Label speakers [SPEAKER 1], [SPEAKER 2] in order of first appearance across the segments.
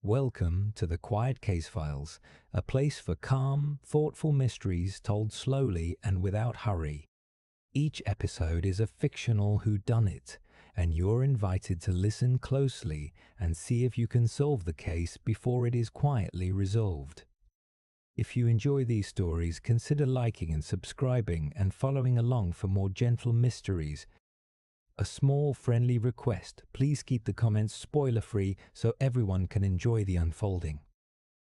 [SPEAKER 1] Welcome to the Quiet Casefiles, a place for calm, thoughtful mysteries told slowly and without hurry. Each episode is a fictional whodunit, and you're invited to listen closely and see if you can solve the case before it is quietly resolved. If you enjoy these stories, consider liking and subscribing and following along for more gentle mysteries. A small friendly request, please keep the comments spoiler-free so everyone can enjoy the unfolding.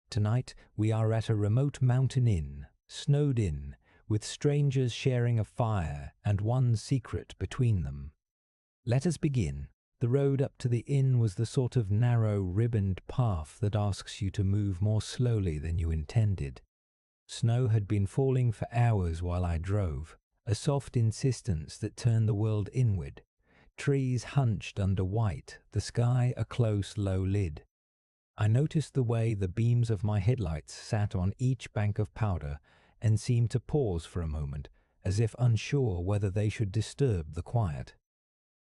[SPEAKER 1] Tonight, we are at a remote mountain inn, snowed in, with strangers sharing a fire and one secret between them. Let us begin. The road up to the inn was the sort of narrow, ribboned path that asks you to move more slowly than you intended. Snow had been falling for hours while I drove, a soft insistence that turned the world inward. Trees hunched under white, the sky a close, low lid. I noticed the way the beams of my headlights sat on each bank of powder and seemed to pause for a moment, as if unsure whether they should disturb the quiet.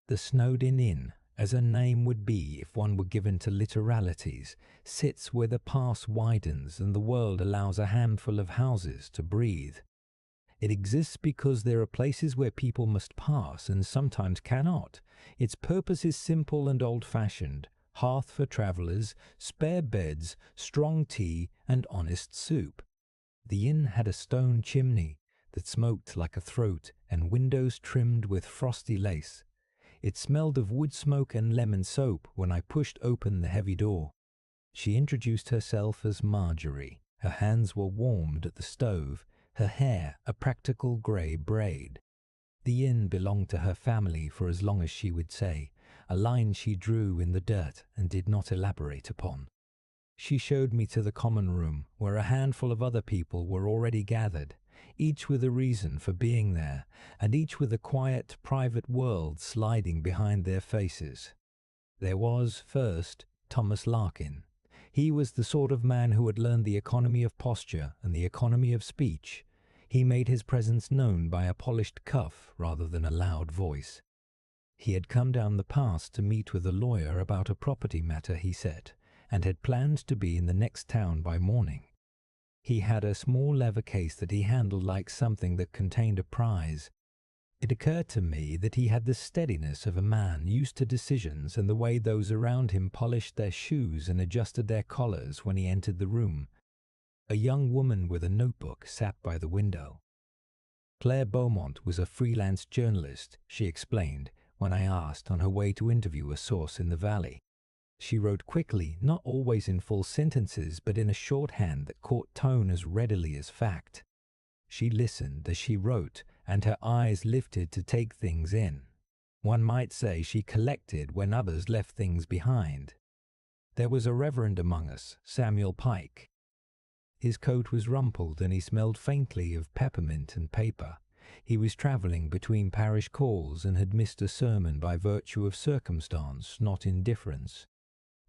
[SPEAKER 1] The snowed-in inn, as a name would be if one were given to literalities, sits where the pass widens and the world allows a handful of houses to breathe. It exists because there are places where people must pass and sometimes cannot. Its purpose is simple and old-fashioned: hearth for travellers, spare beds, strong tea, and honest soup. The inn had a stone chimney that smoked like a throat and windows trimmed with frosty lace. It smelled of wood smoke and lemon soap when I pushed open the heavy door. She introduced herself as Marjorie. Her hands were warmed at the stove, her hair a practical grey braid. The inn belonged to her family for as long as she would say, a line she drew in the dirt and did not elaborate upon. She showed me to the common room, where a handful of other people were already gathered, each with a reason for being there, and each with a quiet, private world sliding behind their faces. There was, first, Thomas Larkin. He was the sort of man who had learned the economy of posture and the economy of speech. He made his presence known by a polished cuff rather than a loud voice. He had come down the pass to meet with a lawyer about a property matter, he said, and had planned to be in the next town by morning. He had a small leather case that he handled like something that contained a prize. It occurred to me that he had the steadiness of a man used to decisions and the way those around him polished their shoes and adjusted their collars when he entered the room. A young woman with a notebook sat by the window. Claire Beaumont was a freelance journalist, she explained, when I asked, on her way to interview a source in the valley. She wrote quickly, not always in full sentences, but in a shorthand that caught tone as readily as fact. She listened as she wrote, and her eyes lifted to take things in. One might say she collected when others left things behind. There was a reverend among us, Samuel Pike. His coat was rumpled and he smelled faintly of peppermint and paper. He was travelling between parish calls and had missed a sermon by virtue of circumstance, not indifference.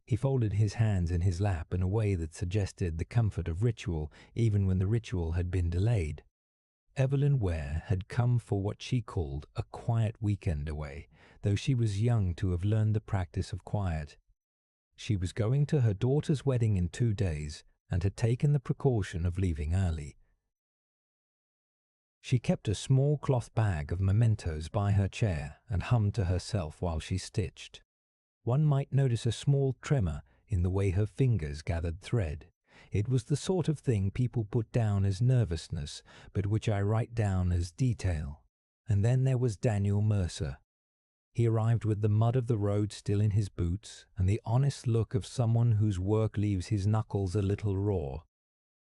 [SPEAKER 1] He folded his hands in his lap in a way that suggested the comfort of ritual, even when the ritual had been delayed. Evelyn Ware had come for what she called a quiet weekend away, though she was young to have learned the practice of quiet. She was going to her daughter's wedding in 2 days and had taken the precaution of leaving early. She kept a small cloth bag of mementos by her chair and hummed to herself while she stitched. One might notice a small tremor in the way her fingers gathered thread. It was the sort of thing people put down as nervousness, but which I write down as detail. And then there was Daniel Mercer. He arrived with the mud of the road still in his boots and the honest look of someone whose work leaves his knuckles a little raw.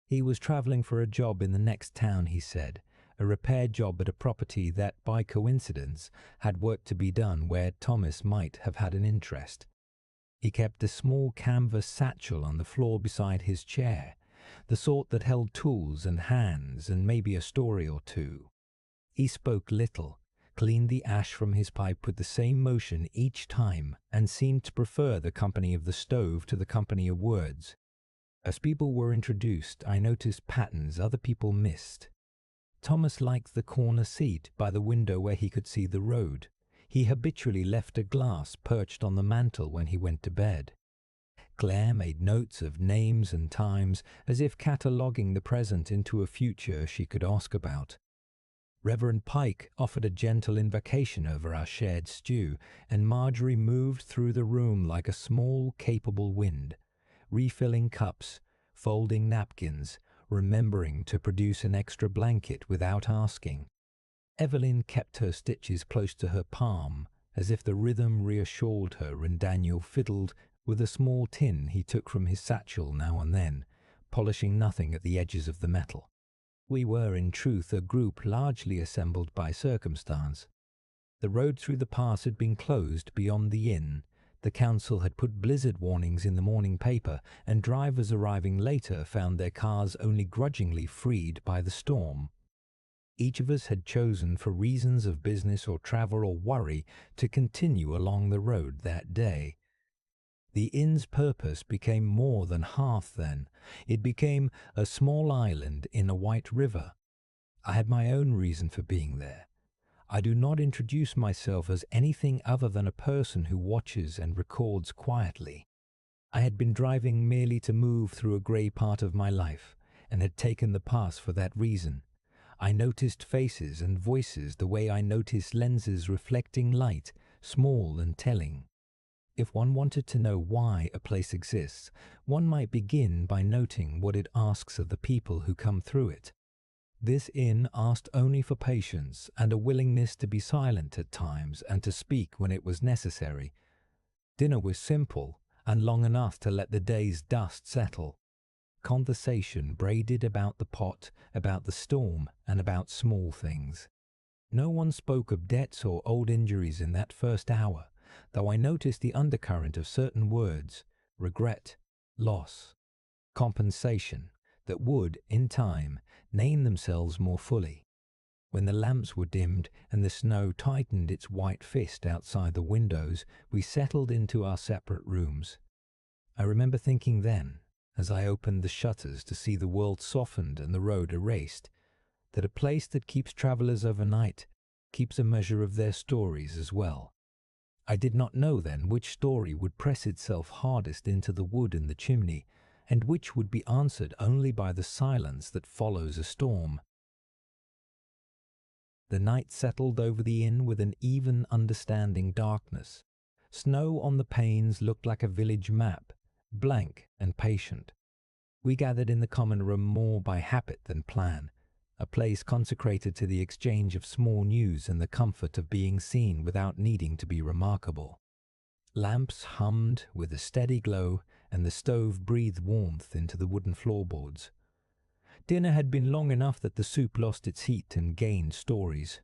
[SPEAKER 1] He was travelling for a job in the next town, he said, a repair job at a property that, by coincidence, had work to be done where Thomas might have had an interest. He kept a small canvas satchel on the floor beside his chair, the sort that held tools and hands and maybe a story or two. He spoke little, cleaned the ash from his pipe with the same motion each time, and seemed to prefer the company of the stove to the company of words. As people were introduced, I noticed patterns other people missed. Thomas liked the corner seat by the window where he could see the road. He habitually left a glass perched on the mantel when he went to bed. Claire made notes of names and times, as if cataloguing the present into a future she could ask about. Reverend Pike offered a gentle invocation over our shared stew, and Marjorie moved through the room like a small, capable wind, refilling cups, folding napkins, remembering to produce an extra blanket without asking. Evelyn kept her stitches close to her palm, as if the rhythm reassured her, and Daniel fiddled with a small tin he took from his satchel now and then, polishing nothing at the edges of the metal. We were, in truth, a group largely assembled by circumstance. The road through the pass had been closed beyond the inn. The council had put blizzard warnings in the morning paper, and drivers arriving later found their cars only grudgingly freed by the storm. Each of us had chosen, for reasons of business or travel or worry, to continue along the road that day. The inn's purpose became more than half then. It became a small island in a white river. I had my own reason for being there. I do not introduce myself as anything other than a person who watches and records quietly. I had been driving merely to move through a grey part of my life, and had taken the pass for that reason. I noticed faces and voices the way I notice lenses reflecting light, small and telling. If one wanted to know why a place exists, one might begin by noting what it asks of the people who come through it. This inn asked only for patience and a willingness to be silent at times and to speak when it was necessary. Dinner was simple and long enough to let the day's dust settle. Conversation braided about the pot, about the storm, and about small things. No one spoke of debts or old injuries in that first hour, though I noticed the undercurrent of certain words: regret, loss, compensation, that would, in time, name themselves more fully. When the lamps were dimmed and the snow tightened its white fist outside the windows, we settled into our separate rooms. I remember thinking then, as I opened the shutters to see the world softened and the road erased, that a place that keeps travellers overnight keeps a measure of their stories as well. I did not know then which story would press itself hardest into the wood in the chimney, and which would be answered only by the silence that follows a storm. The night settled over the inn with an even, understanding darkness. Snow on the panes looked like a village map, blank and patient. We gathered in the common room more by habit than plan, a place consecrated to the exchange of small news and the comfort of being seen without needing to be remarkable. Lamps hummed with a steady glow, and the stove breathed warmth into the wooden floorboards. Dinner had been long enough that the soup lost its heat and gained stories.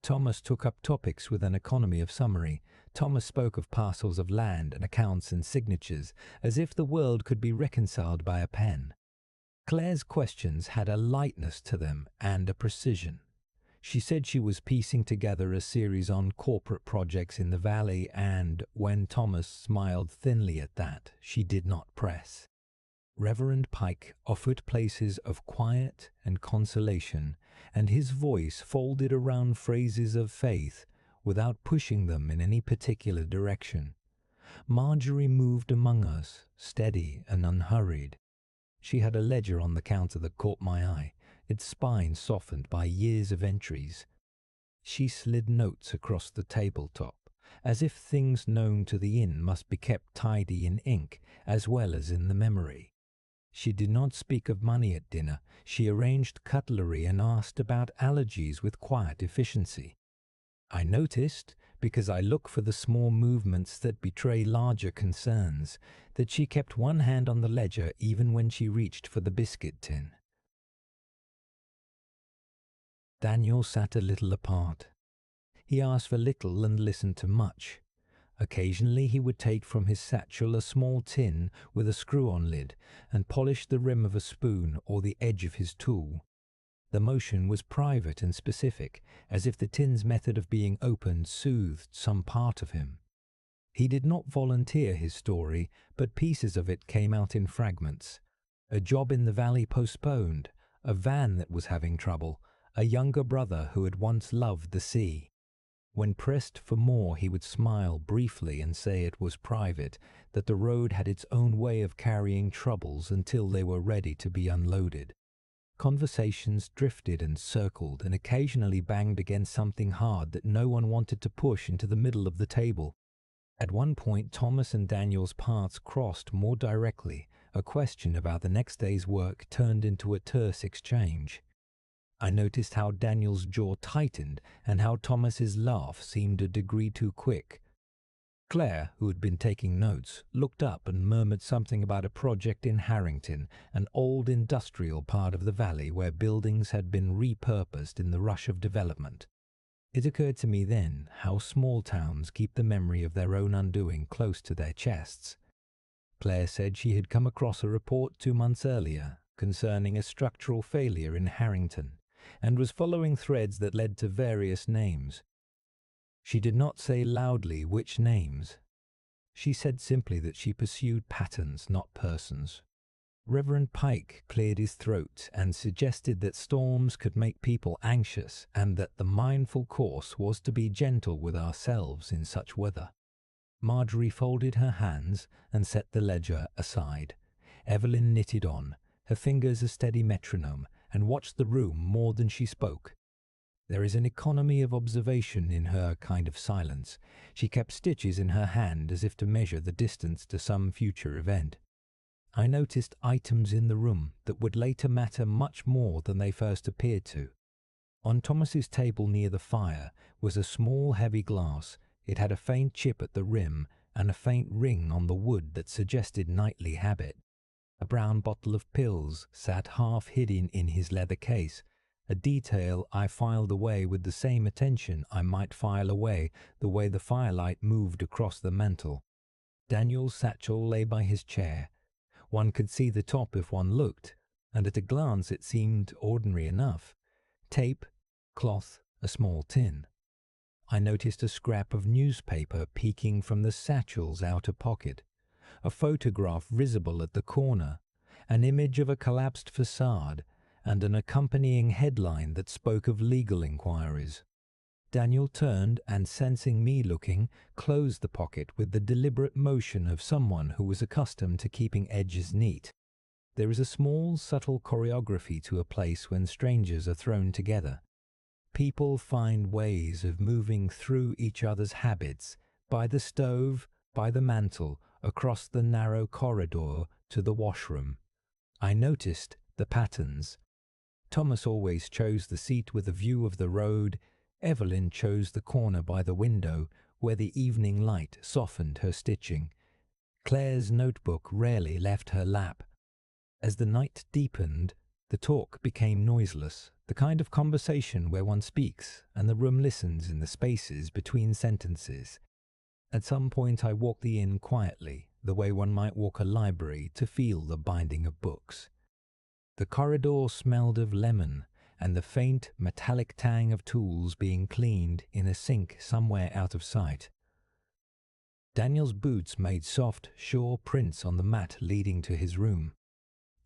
[SPEAKER 1] Thomas took up topics with an economy of summary. Thomas spoke of parcels of land and accounts and signatures, as if the world could be reconciled by a pen. Claire's questions had a lightness to them and a precision. She said she was piecing together a series on corporate projects in the valley, and, when Thomas smiled thinly at that, she did not press. Reverend Pike offered places of quiet and consolation, and his voice folded around phrases of faith without pushing them in any particular direction. Marjorie moved among us, steady and unhurried. She had a ledger on the counter that caught my eye, its spine softened by years of entries. She slid notes across the tabletop, as if things known to the inn must be kept tidy in ink as well as in the memory. She did not speak of money at dinner. She arranged cutlery and asked about allergies with quiet efficiency. I noticed, because I look for the small movements that betray larger concerns, that she kept one hand on the ledger even when she reached for the biscuit tin. Daniel sat a little apart. He asked for little and listened to much. Occasionally he would take from his satchel a small tin with a screw-on lid and polish the rim of a spoon or the edge of his tool. The motion was private and specific, as if the tin's method of being opened soothed some part of him. He did not volunteer his story, but pieces of it came out in fragments. A job in the valley postponed, a van that was having trouble, a younger brother who had once loved the sea. When pressed for more, he would smile briefly and say it was private, that the road had its own way of carrying troubles until they were ready to be unloaded. Conversations drifted and circled and occasionally banged against something hard that no one wanted to push into the middle of the table. At one point, Thomas and Daniel's paths crossed more directly. A question about the next day's work turned into a terse exchange. I noticed how Daniel's jaw tightened and how Thomas's laugh seemed a degree too quick. Claire, who had been taking notes, looked up and murmured something about a project in Harrington, an old industrial part of the valley where buildings had been repurposed in the rush of development. It occurred to me then how small towns keep the memory of their own undoing close to their chests. Claire said she had come across a report 2 months earlier concerning a structural failure in Harrington, and was following threads that led to various names. She did not say loudly which names. She said simply that she pursued patterns, not persons. Reverend Pike cleared his throat and suggested that storms could make people anxious and that the mindful course was to be gentle with ourselves in such weather. Marjorie folded her hands and set the ledger aside. Evelyn knitted on, her fingers a steady metronome, and watched the room more than she spoke. There is an economy of observation in her kind of silence. She kept stitches in her hand as if to measure the distance to some future event. I noticed items in the room that would later matter much more than they first appeared to. On Thomas's table near the fire was a small heavy glass. It had a faint chip at the rim and a faint ring on the wood that suggested nightly habit. A brown bottle of pills sat half hidden in his leather case, a detail I filed away with the same attention I might file away the way the firelight moved across the mantel. Daniel's satchel lay by his chair. One could see the top if one looked, and at a glance it seemed ordinary enough. Tape, cloth, a small tin. I noticed a scrap of newspaper peeking from the satchel's outer pocket, a photograph visible at the corner, an image of a collapsed facade, and an accompanying headline that spoke of legal inquiries. Daniel turned and, sensing me looking, closed the pocket with the deliberate motion of someone who was accustomed to keeping edges neat. There is a small, subtle choreography to a place when strangers are thrown together. People find ways of moving through each other's habits, by the stove, by the mantel, across the narrow corridor to the washroom. I noticed the patterns. Thomas always chose the seat with a view of the road. Evelyn chose the corner by the window, where the evening light softened her stitching. Claire's notebook rarely left her lap. As the night deepened, the talk became noiseless, the kind of conversation where one speaks and the room listens in the spaces between sentences. At some point I walked the inn quietly, the way one might walk a library to feel the binding of books. The corridor smelled of lemon and the faint metallic tang of tools being cleaned in a sink somewhere out of sight. Daniel's boots made soft, sure prints on the mat leading to his room.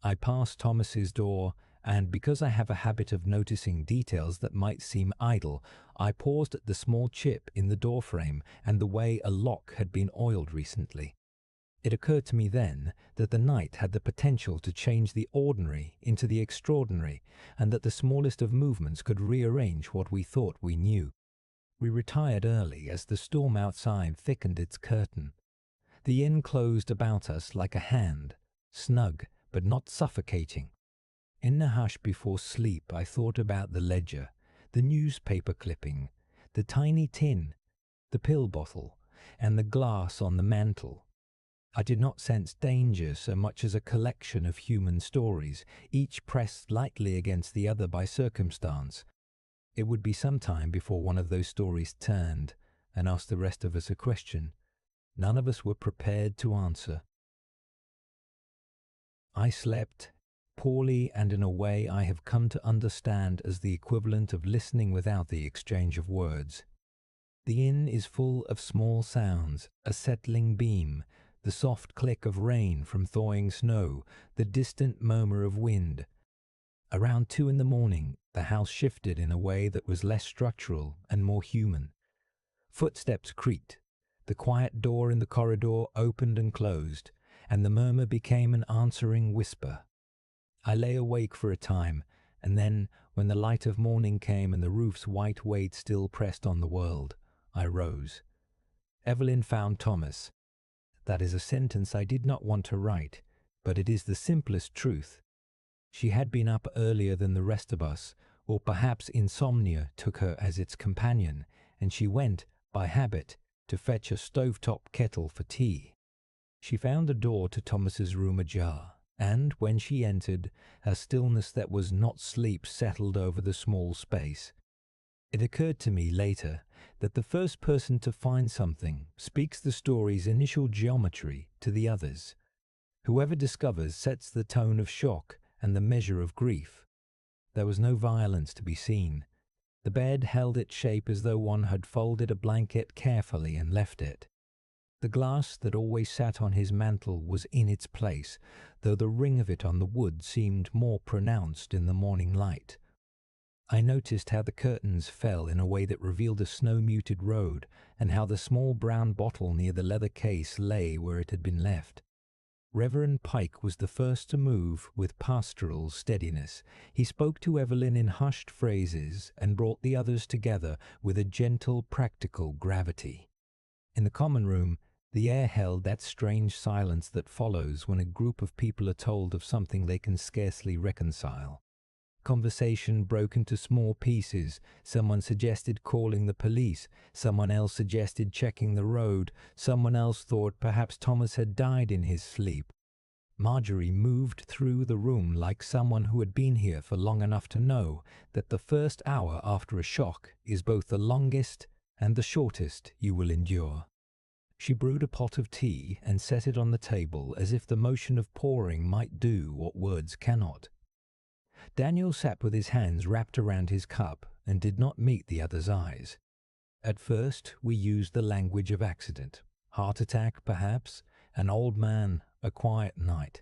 [SPEAKER 1] I passed Thomas's door, and because I have a habit of noticing details that might seem idle, I paused at the small chip in the doorframe and the way a lock had been oiled recently. It occurred to me then that the night had the potential to change the ordinary into the extraordinary, and that the smallest of movements could rearrange what we thought we knew. We retired early as the storm outside thickened its curtain. The inn closed about us like a hand, snug but not suffocating. In the hush before sleep I thought about the ledger, the newspaper clipping, the tiny tin, the pill bottle, and the glass on the mantel. I did not sense danger so much as a collection of human stories, each pressed lightly against the other by circumstance. It would be some time before one of those stories turned and asked the rest of us a question none of us were prepared to answer. I slept, poorly and in a way I have come to understand as the equivalent of listening without the exchange of words. The inn is full of small sounds, a settling beam, the soft click of rain from thawing snow, the distant murmur of wind. Around 2 in the morning, the house shifted in a way that was less structural and more human. Footsteps creaked. The quiet door in the corridor opened and closed, and the murmur became an answering whisper. I lay awake for a time, and then, when the light of morning came and the roof's white weight still pressed on the world, I rose. Evelyn found Thomas. That is a sentence I did not want to write, but it is the simplest truth. She had been up earlier than the rest of us, or perhaps insomnia took her as its companion, and she went, by habit, to fetch a stovetop kettle for tea. She found the door to Thomas's room ajar, and when she entered, a stillness that was not sleep settled over the small space. It occurred to me later that the first person to find something speaks the story's initial geometry to the others. Whoever discovers sets the tone of shock and the measure of grief. There was no violence to be seen. The bed held its shape as though one had folded a blanket carefully and left it. The glass that always sat on his mantel was in its place, though the ring of it on the wood seemed more pronounced in the morning light. I noticed how the curtains fell in a way that revealed a snow-muted road, and how the small brown bottle near the leather case lay where it had been left. Reverend Pike was the first to move with pastoral steadiness. He spoke to Evelyn in hushed phrases and brought the others together with a gentle, practical gravity. In the common room, the air held that strange silence that follows when a group of people are told of something they can scarcely reconcile. Conversation broke into small pieces. Someone suggested calling the police. Someone else suggested checking the road. Someone else thought perhaps Thomas had died in his sleep. Marjorie moved through the room like someone who had been here for long enough to know that the first hour after a shock is both the longest and the shortest you will endure. She brewed a pot of tea and set it on the table as if the motion of pouring might do what words cannot. Daniel sat with his hands wrapped around his cup and did not meet the other's eyes. At first, we used the language of accident. Heart attack, perhaps, an old man, a quiet night.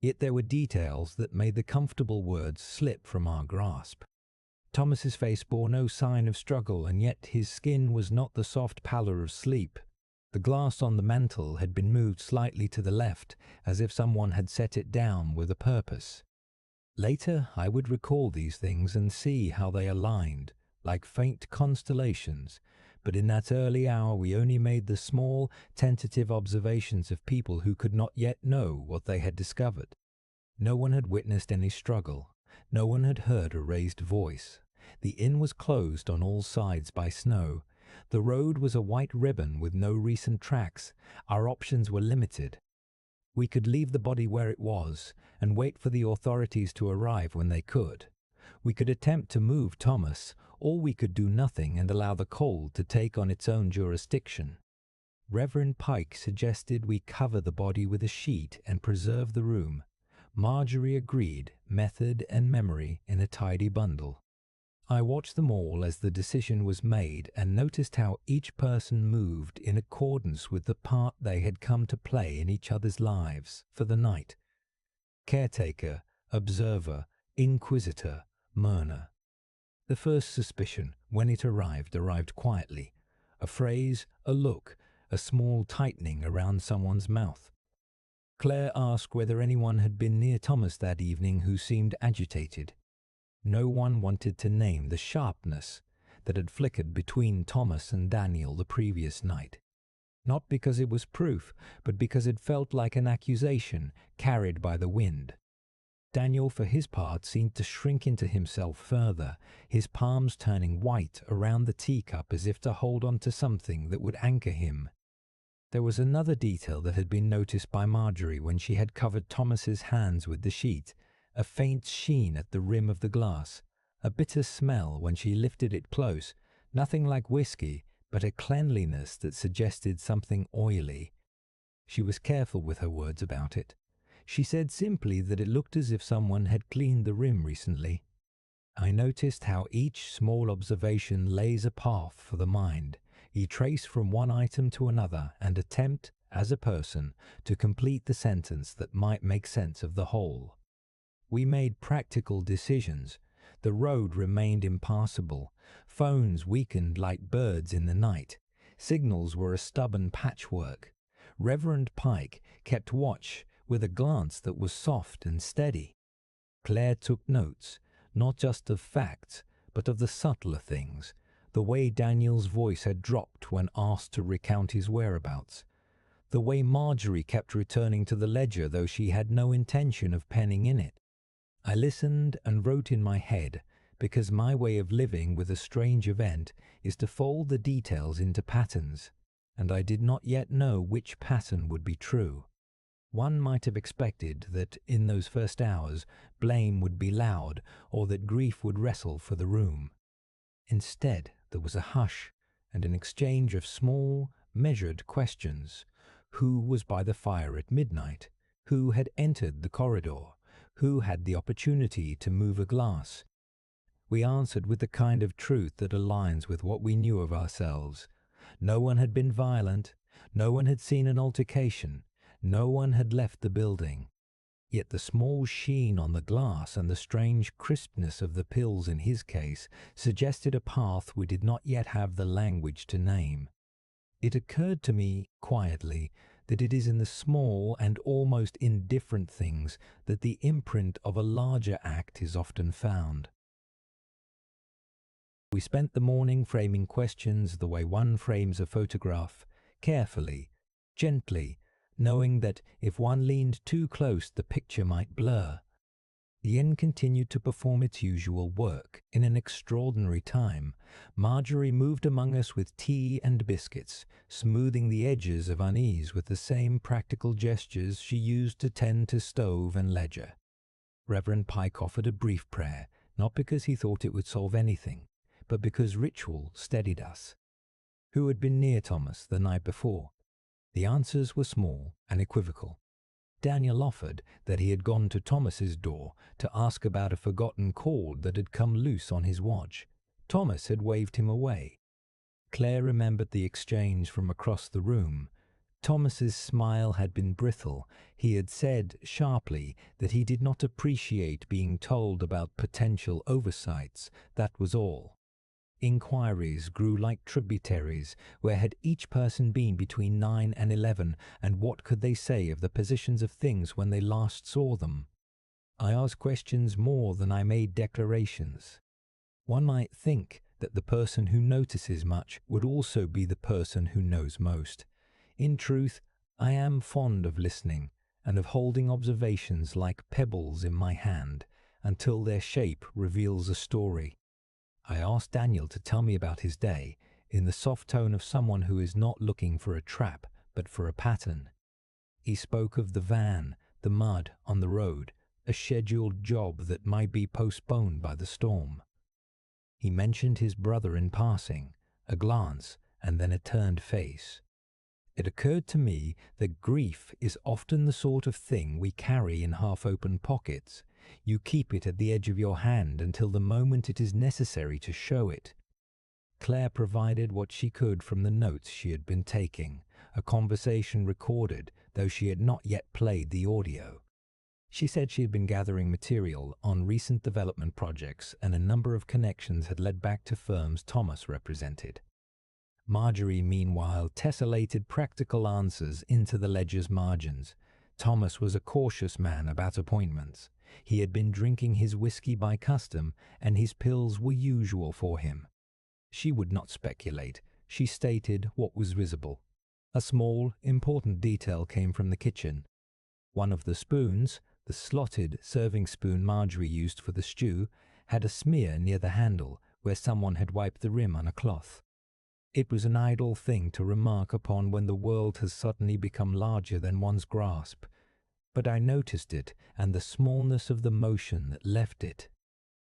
[SPEAKER 1] Yet there were details that made the comfortable words slip from our grasp. Thomas's face bore no sign of struggle, and yet his skin was not the soft pallor of sleep. The glass on the mantel had been moved slightly to the left, as if someone had set it down with a purpose. Later, I would recall these things and see how they aligned, like faint constellations, but in that early hour we only made the small, tentative observations of people who could not yet know what they had discovered. No one had witnessed any struggle. No one had heard a raised voice. The inn was closed on all sides by snow. The road was a white ribbon with no recent tracks. Our options were limited. We could leave the body where it was and wait for the authorities to arrive when they could. We could attempt to move Thomas, or we could do nothing and allow the cold to take on its own jurisdiction. Reverend Pike suggested we cover the body with a sheet and preserve the room. Marjorie agreed, method and memory in a tidy bundle. I watched them all as the decision was made and noticed how each person moved in accordance with the part they had come to play in each other's lives for the night. Caretaker, observer, inquisitor, mourner. The first suspicion, when it arrived quietly. A phrase, a look, a small tightening around someone's mouth. Claire asked whether anyone had been near Thomas that evening who seemed agitated. No one wanted to name the sharpness that had flickered between Thomas and Daniel the previous night. Not because it was proof, but because it felt like an accusation carried by the wind. Daniel, for his part, seemed to shrink into himself further, his palms turning white around the teacup as if to hold on to something that would anchor him. There was another detail that had been noticed by Marjorie when she had covered Thomas's hands with the sheet. A faint sheen at the rim of the glass, a bitter smell when she lifted it close, nothing like whiskey, but a cleanliness that suggested something oily. She was careful with her words about it. She said simply that it looked as if someone had cleaned the rim recently. I noticed how each small observation lays a path for the mind. You trace from one item to another and attempt, as a person, to complete the sentence that might make sense of the whole. We made practical decisions. The road remained impassable. Phones weakened like birds in the night. Signals were a stubborn patchwork. Reverend Pike kept watch with a glance that was soft and steady. Claire took notes, not just of facts, but of the subtler things, the way Daniel's voice had dropped when asked to recount his whereabouts, the way Marjorie kept returning to the ledger though she had no intention of penning in it. I listened and wrote in my head, because my way of living with a strange event is to fold the details into patterns, and I did not yet know which pattern would be true. One might have expected that in those first hours blame would be loud, or that grief would wrestle for the room. Instead, there was a hush and an exchange of small, measured questions. Who was by the fire at midnight? Who had entered the corridor? Who had the opportunity to move a glass? We answered with the kind of truth that aligns with what we knew of ourselves. No one had been violent. No one had seen an altercation. No one had left the building. Yet the small sheen on the glass and the strange crispness of the pills in his case suggested a path we did not yet have the language to name. It occurred to me, quietly, that it is in the small and almost indifferent things that the imprint of a larger act is often found. We spent the morning framing questions the way one frames a photograph, carefully, gently, knowing that if one leaned too close the picture might blur. The inn continued to perform its usual work. In an extraordinary time, Marjorie moved among us with tea and biscuits, smoothing the edges of unease with the same practical gestures she used to tend to stove and ledger. Reverend Pike offered a brief prayer, not because he thought it would solve anything, but because ritual steadied us. Who had been near Thomas the night before? The answers were small and equivocal. Daniel offered that he had gone to Thomas's door to ask about a forgotten cord that had come loose on his watch. Thomas had waved him away. Claire remembered the exchange from across the room. Thomas's smile had been brittle. He had said sharply that he did not appreciate being told about potential oversights. That was all. Inquiries grew like tributaries. Where had each person been between 9 and 11, and what could they say of the positions of things when they last saw them? I asked questions more than I made declarations. One might think that the person who notices much would also be the person who knows most. In truth, I am fond of listening and of holding observations like pebbles in my hand until their shape reveals a story. I asked Daniel to tell me about his day, in the soft tone of someone who is not looking for a trap, but for a pattern. He spoke of the van, the mud on the road, a scheduled job that might be postponed by the storm. He mentioned his brother in passing, a glance, and then a turned face. It occurred to me that grief is often the sort of thing we carry in half-open pockets. You keep it at the edge of your hand until the moment it is necessary to show it. Claire provided what she could from the notes she had been taking, a conversation recorded, though she had not yet played the audio. She said she had been gathering material on recent development projects, and a number of connections had led back to firms Thomas represented. Marjorie, meanwhile, tessellated practical answers into the ledger's margins. Thomas was a cautious man about appointments. He had been drinking his whiskey by custom, and his pills were usual for him. She would not speculate. She stated what was visible. A small, important detail came from the kitchen. One of the spoons, the slotted serving spoon Marjorie used for the stew, had a smear near the handle where someone had wiped the rim on a cloth. It was an idle thing to remark upon when the world has suddenly become larger than one's grasp, but I noticed it and the smallness of the motion that left it.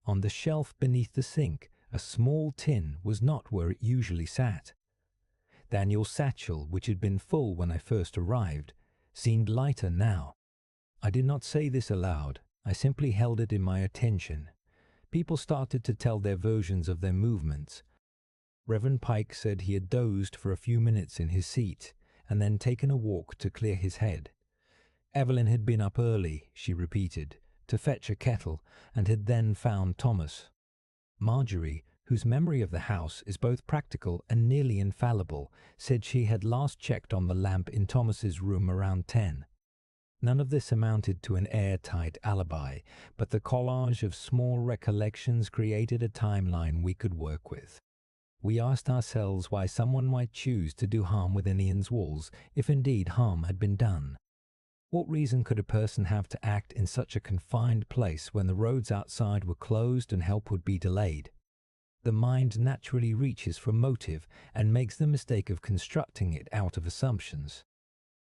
[SPEAKER 1] On the shelf beneath the sink, a small tin was not where it usually sat. Daniel's satchel, which had been full when I first arrived, seemed lighter now. I did not say this aloud. I simply held it in my attention. People started to tell their versions of their movements. Reverend Pike said he had dozed for a few minutes in his seat and then taken a walk to clear his head. Evelyn had been up early, she repeated, to fetch a kettle, and had then found Thomas. Marjorie, whose memory of the house is both practical and nearly infallible, said she had last checked on the lamp in Thomas's room around 10. None of this amounted to an airtight alibi, but the collage of small recollections created a timeline we could work with. We asked ourselves why someone might choose to do harm within Ian's walls, if indeed harm had been done. What reason could a person have to act in such a confined place when the roads outside were closed and help would be delayed? The mind naturally reaches for motive and makes the mistake of constructing it out of assumptions.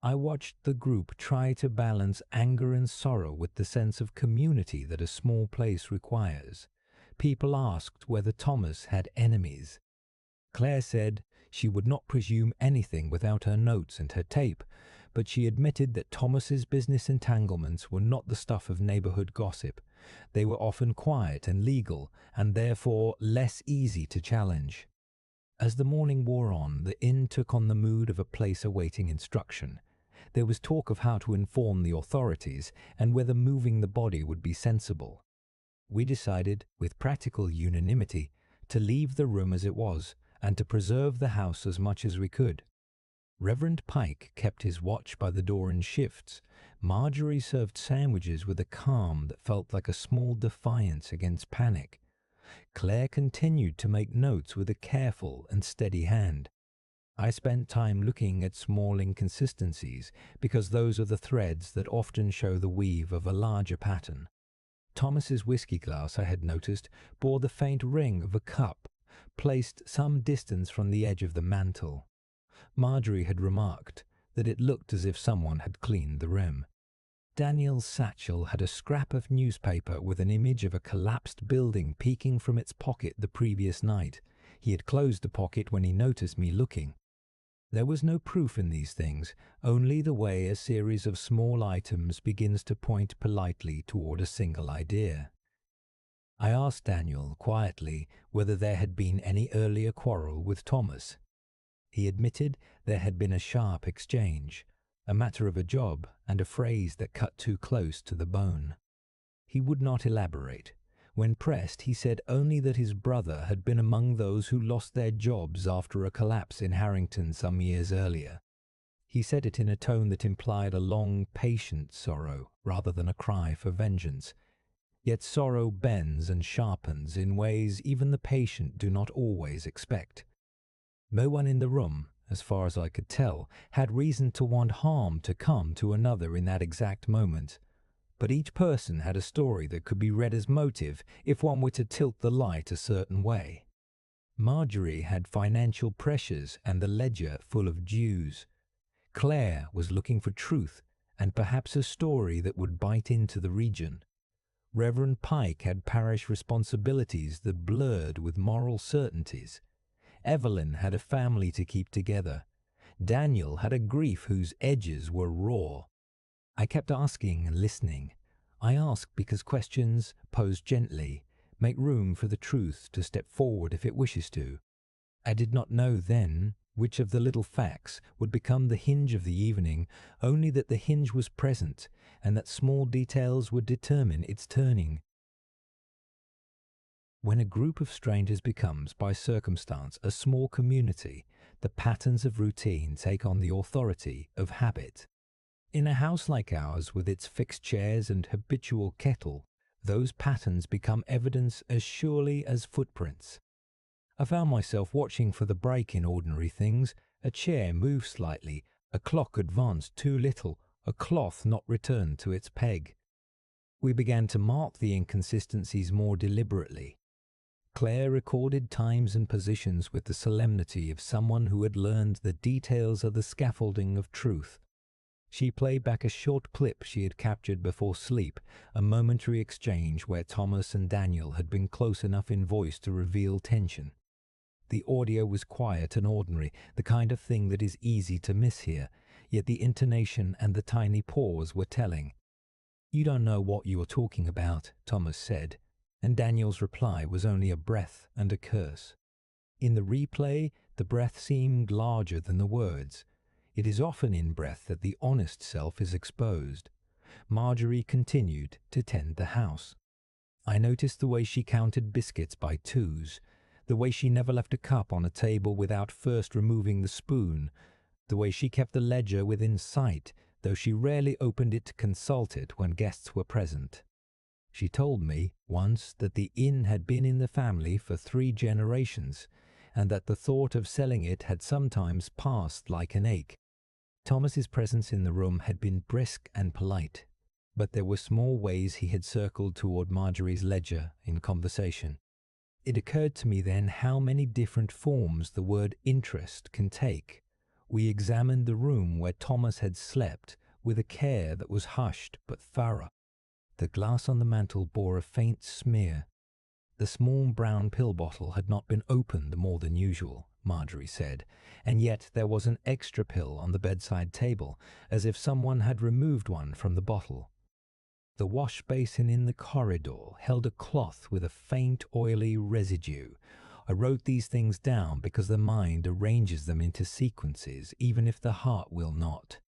[SPEAKER 1] I watched the group try to balance anger and sorrow with the sense of community that a small place requires. People asked whether Thomas had enemies. Claire said she would not presume anything without her notes and her tape, but she admitted that Thomas's business entanglements were not the stuff of neighborhood gossip. They were often quiet and legal, and therefore less easy to challenge. As the morning wore on, the inn took on the mood of a place awaiting instruction. There was talk of how to inform the authorities and whether moving the body would be sensible. We decided, with practical unanimity, to leave the room as it was and to preserve the house as much as we could. Reverend Pike kept his watch by the door in shifts. Marjorie served sandwiches with a calm that felt like a small defiance against panic. Claire continued to make notes with a careful and steady hand. I spent time looking at small inconsistencies, because those are the threads that often show the weave of a larger pattern. Thomas's whiskey glass, I had noticed, bore the faint ring of a cup, placed some distance from the edge of the mantel. Marjorie had remarked that it looked as if someone had cleaned the rim. Daniel's satchel had a scrap of newspaper with an image of a collapsed building peeking from its pocket the previous night. He had closed the pocket when he noticed me looking. There was no proof in these things, only the way a series of small items begins to point politely toward a single idea. I asked Daniel, quietly, whether there had been any earlier quarrel with Thomas. He admitted there had been a sharp exchange, a matter of a job and a phrase that cut too close to the bone. He would not elaborate. When pressed, he said only that his brother had been among those who lost their jobs after a collapse in Harrington some years earlier. He said it in a tone that implied a long, patient sorrow rather than a cry for vengeance. Yet sorrow bends and sharpens in ways even the patient do not always expect. No one in the room, as far as I could tell, had reason to want harm to come to another in that exact moment. But each person had a story that could be read as motive if one were to tilt the light a certain way. Marjorie had financial pressures and the ledger full of dues. Claire was looking for truth and perhaps a story that would bite into the region. Reverend Pike had parish responsibilities that blurred with moral certainties. Evelyn had a family to keep together. Daniel had a grief whose edges were raw. I kept asking and listening. I asked because questions, posed gently, make room for the truth to step forward if it wishes to. I did not know then which of the little facts would become the hinge of the evening, only that the hinge was present and that small details would determine its turning. When a group of strangers becomes, by circumstance, a small community, the patterns of routine take on the authority of habit. In a house like ours, with its fixed chairs and habitual kettle, those patterns become evidence as surely as footprints. I found myself watching for the break in ordinary things. A chair moved slightly, a clock advanced too little, a cloth not returned to its peg. We began to mark the inconsistencies more deliberately. Claire recorded times and positions with the solemnity of someone who had learned the details of the scaffolding of truth. She played back a short clip she had captured before sleep, a momentary exchange where Thomas and Daniel had been close enough in voice to reveal tension. The audio was quiet and ordinary, the kind of thing that is easy to miss here, yet the intonation and the tiny pause were telling. "You don't know what you are talking about," Thomas said, and Daniel's reply was only a breath and a curse. In the replay, the breath seemed larger than the words. It is often in breath that the honest self is exposed. Marjorie continued to tend the house. I noticed the way she counted biscuits by twos. The way she never left a cup on a table without first removing the spoon. The way she kept the ledger within sight, though she rarely opened it to consult it when guests were present. She told me once that the inn had been in the family for 3 generations, and that the thought of selling it had sometimes passed like an ache. Thomas's presence in the room had been brisk and polite, but there were small ways he had circled toward Marjorie's ledger in conversation. It occurred to me then how many different forms the word interest can take. We examined the room where Thomas had slept with a care that was hushed but thorough. The glass on the mantel bore a faint smear. The small brown pill bottle had not been opened more than usual, Marjorie said, and yet there was an extra pill on the bedside table, as if someone had removed one from the bottle. The wash basin in the corridor held a cloth with a faint oily residue. I wrote these things down because the mind arranges them into sequences, even if the heart will not.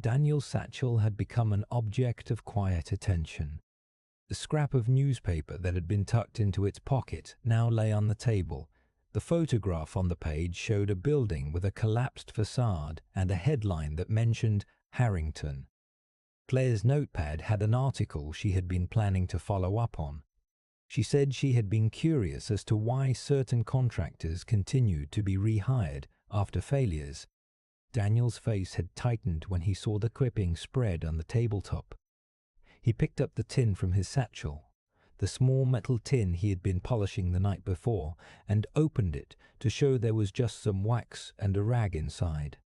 [SPEAKER 1] Daniel's satchel had become an object of quiet attention. The scrap of newspaper that had been tucked into its pocket now lay on the table. The photograph on the page showed a building with a collapsed facade and a headline that mentioned Harrington. Claire's notepad had an article she had been planning to follow up on. She said she had been curious as to why certain contractors continued to be rehired after failures. Daniel's face had tightened when he saw the clipping spread on the tabletop. He picked up the tin from his satchel, the small metal tin he had been polishing the night before, and opened it to show there was just some wax and a rag inside.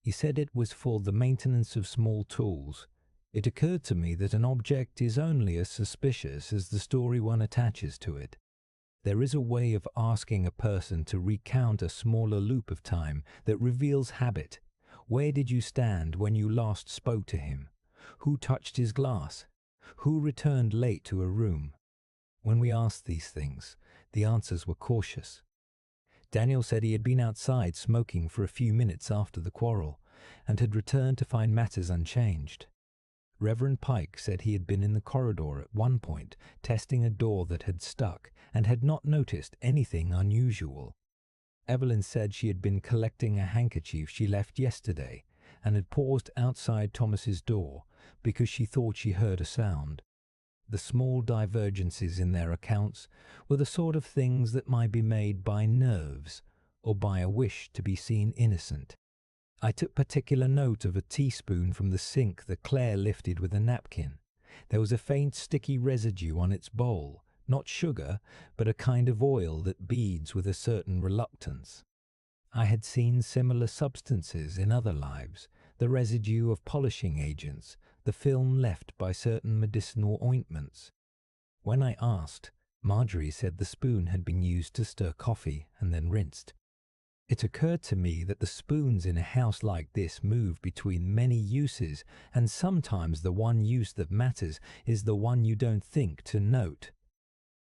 [SPEAKER 1] He said it was for the maintenance of small tools. It occurred to me that an object is only as suspicious as the story one attaches to it. There is a way of asking a person to recount a smaller loop of time that reveals habit. Where did you stand when you last spoke to him? Who touched his glass? Who returned late to a room? When we asked these things, the answers were cautious. Daniel said he had been outside smoking for a few minutes after the quarrel, and had returned to find matters unchanged. Reverend Pike said he had been in the corridor at one point, testing a door that had stuck, and had not noticed anything unusual. Evelyn said she had been collecting a handkerchief she left yesterday, and had paused outside Thomas's door because she thought she heard a sound. The small divergences in their accounts were the sort of things that might be made by nerves or by a wish to be seen innocent. I took particular note of a teaspoon from the sink that Claire lifted with a napkin. There was a faint sticky residue on its bowl, not sugar, but a kind of oil that beads with a certain reluctance. I had seen similar substances in other lives, the residue of polishing agents, the film left by certain medicinal ointments. When I asked, Marjorie said the spoon had been used to stir coffee and then rinsed. It occurred to me that the spoons in a house like this move between many uses, and sometimes the one use that matters is the one you don't think to note.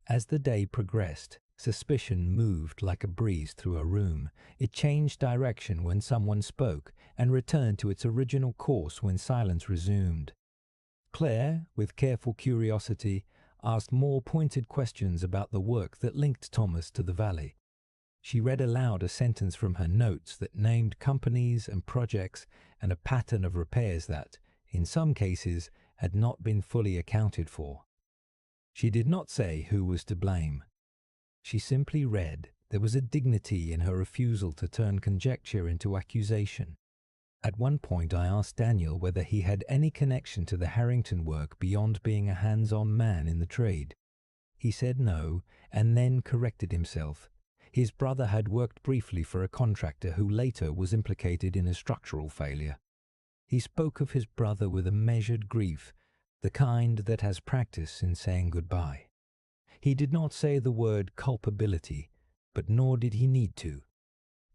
[SPEAKER 1] As the day progressed, suspicion moved like a breeze through a room. It changed direction when someone spoke, and returned to its original course when silence resumed. Claire, with careful curiosity, asked more pointed questions about the work that linked Thomas to the valley. She read aloud a sentence from her notes that named companies and projects and a pattern of repairs that, in some cases, had not been fully accounted for. She did not say who was to blame. She simply read there was a dignity in her refusal to turn conjecture into accusation. At one point I asked Daniel whether he had any connection to the Harrington work beyond being a hands-on man in the trade. He said no, and then corrected himself. His brother had worked briefly for a contractor who later was implicated in a structural failure. He spoke of his brother with a measured grief, the kind that has practice in saying goodbye. He did not say the word culpability, but nor did he need to.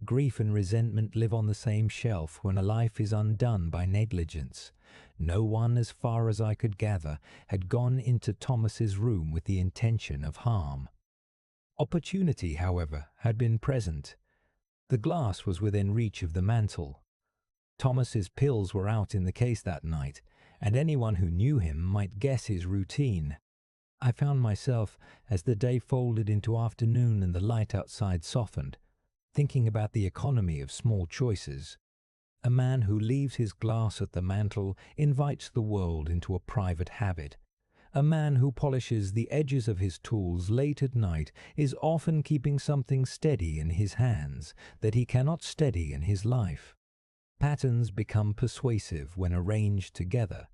[SPEAKER 1] Grief and resentment live on the same shelf when a life is undone by negligence. No one, as far as I could gather, had gone into Thomas's room with the intention of harm. Opportunity, however, had been present. The glass was within reach of the mantel. Thomas's pills were out in the case that night, and anyone who knew him might guess his routine. I found myself, as the day folded into afternoon and the light outside softened, thinking about the economy of small choices. A man who leaves his glass at the mantel invites the world into a private habit. A man who polishes the edges of his tools late at night is often keeping something steady in his hands that he cannot steady in his life. Patterns become persuasive when arranged together,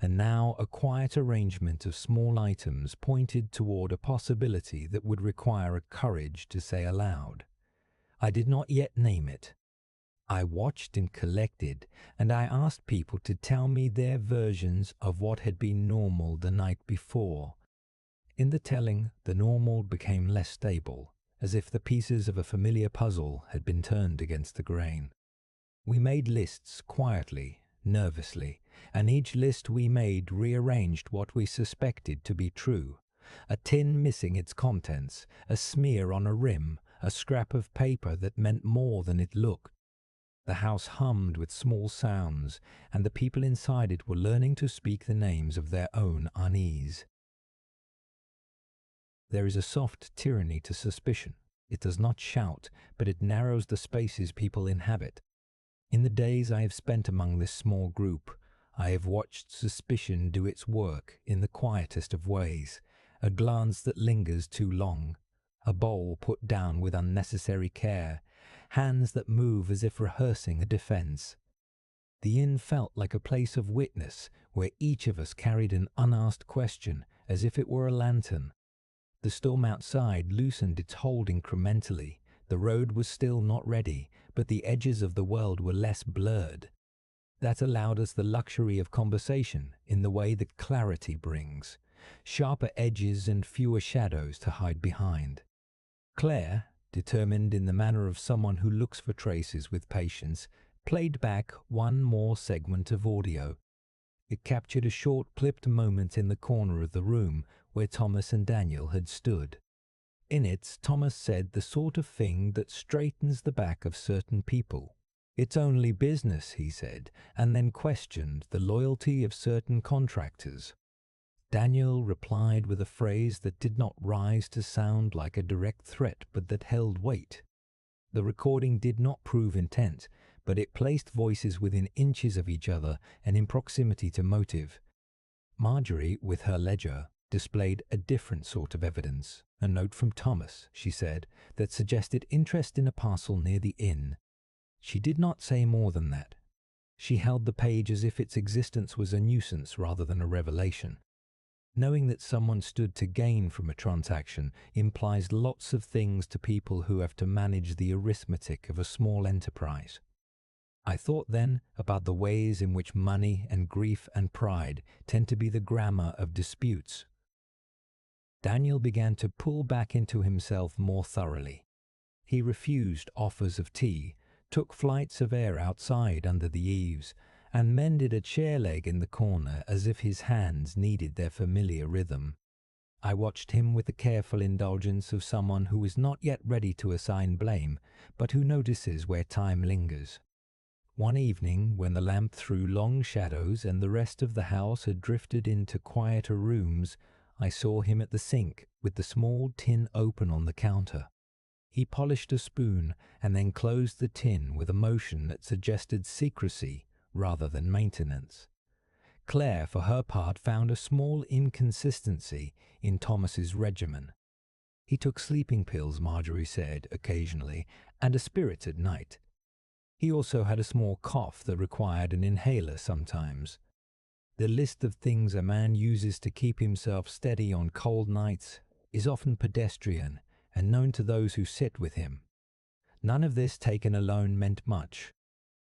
[SPEAKER 1] and now a quiet arrangement of small items pointed toward a possibility that would require a courage to say aloud. I did not yet name it. I watched and collected, and I asked people to tell me their versions of what had been normal the night before. In the telling, the normal became less stable, as if the pieces of a familiar puzzle had been turned against the grain. We made lists quietly, nervously, and each list we made rearranged what we suspected to be true. A tin missing its contents, a smear on a rim, a scrap of paper that meant more than it looked. The house hummed with small sounds, and the people inside it were learning to speak the names of their own unease. There is a soft tyranny to suspicion. It does not shout, but it narrows the spaces people inhabit. In the days I have spent among this small group, I have watched suspicion do its work in the quietest of ways, a glance that lingers too long, a bowl put down with unnecessary care, hands that move as if rehearsing a defense. The inn felt like a place of witness where each of us carried an unasked question as if it were a lantern. The storm outside loosened its hold incrementally. The road was still not ready, but the edges of the world were less blurred. That allowed us the luxury of conversation in the way that clarity brings, sharper edges and fewer shadows to hide behind. Claire, determined in the manner of someone who looks for traces with patience, played back one more segment of audio. It captured a short clipped moment in the corner of the room where Thomas and Daniel had stood. In it, Thomas said the sort of thing that straightens the back of certain people. It's only business, he said, and then questioned the loyalty of certain contractors. Daniel replied with a phrase that did not rise to sound like a direct threat, but that held weight. The recording did not prove intent, but it placed voices within inches of each other and in proximity to motive. Marjorie, with her ledger, displayed a different sort of evidence. A note from Thomas, she said, that suggested interest in a parcel near the inn. She did not say more than that. She held the page as if its existence was a nuisance rather than a revelation. Knowing that someone stood to gain from a transaction implies lots of things to people who have to manage the arithmetic of a small enterprise. I thought then about the ways in which money and grief and pride tend to be the grammar of disputes. Daniel began to pull back into himself more thoroughly. He refused offers of tea, took flights of air outside under the eaves, and mended a chair leg in the corner as if his hands needed their familiar rhythm. I watched him with the careful indulgence of someone who is not yet ready to assign blame, but who notices where time lingers. One evening, when the lamp threw long shadows and the rest of the house had drifted into quieter rooms, I saw him at the sink with the small tin open on the counter. He polished a spoon and then closed the tin with a motion that suggested secrecy rather than maintenance. Claire, for her part, found a small inconsistency in Thomas's regimen. He took sleeping pills, Marjorie said, occasionally, and a spirit at night. He also had a small cough that required an inhaler sometimes. The list of things a man uses to keep himself steady on cold nights is often pedestrian and known to those who sit with him. None of this taken alone meant much.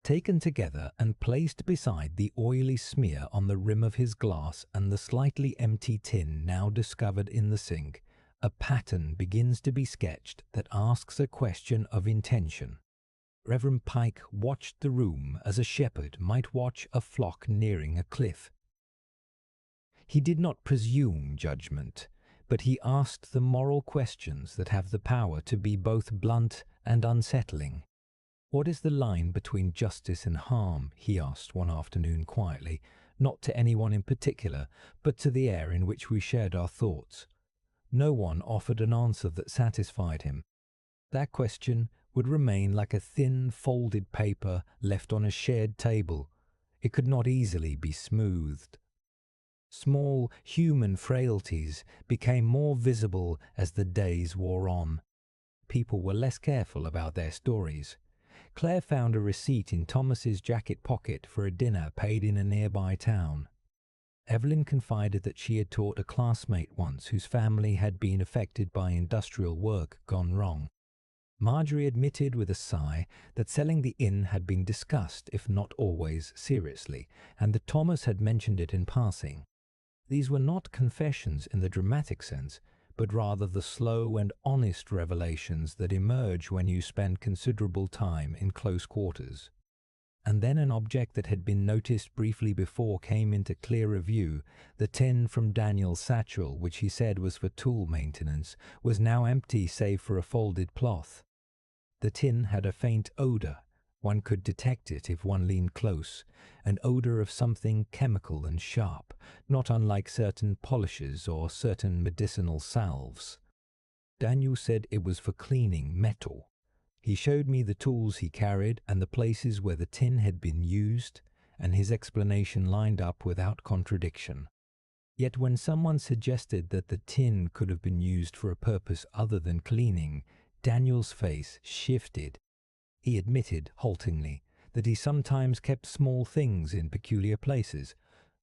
[SPEAKER 1] Taken together and placed beside the oily smear on the rim of his glass and the slightly empty tin now discovered in the sink, a pattern begins to be sketched that asks a question of intention. Reverend Pike watched the room as a shepherd might watch a flock nearing a cliff. He did not presume judgment, but he asked the moral questions that have the power to be both blunt and unsettling. What is the line between justice and harm? He asked one afternoon quietly, not to anyone in particular, but to the air in which we shared our thoughts. No one offered an answer that satisfied him. That question would remain like a thin, folded paper left on a shared table. It could not easily be smoothed. Small human frailties became more visible as the days wore on. People were less careful about their stories. Claire found a receipt in Thomas's jacket pocket for a dinner paid in a nearby town. Evelyn confided that she had taught a classmate once whose family had been affected by industrial work gone wrong. Marjorie admitted with a sigh that selling the inn had been discussed, if not always seriously, and that Thomas had mentioned it in passing. These were not confessions in the dramatic sense, but rather the slow and honest revelations that emerge when you spend considerable time in close quarters. And then an object that had been noticed briefly before came into clearer view. The tin from Daniel's satchel, which he said was for tool maintenance, was now empty save for a folded cloth. The tin had a faint odour. One could detect it if one leaned close, an odour of something chemical and sharp, not unlike certain polishes or certain medicinal salves. Daniel said it was for cleaning metal. He showed me the tools he carried and the places where the tin had been used, and his explanation lined up without contradiction. Yet when someone suggested that the tin could have been used for a purpose other than cleaning, Daniel's face shifted. He admitted, haltingly, that he sometimes kept small things in peculiar places,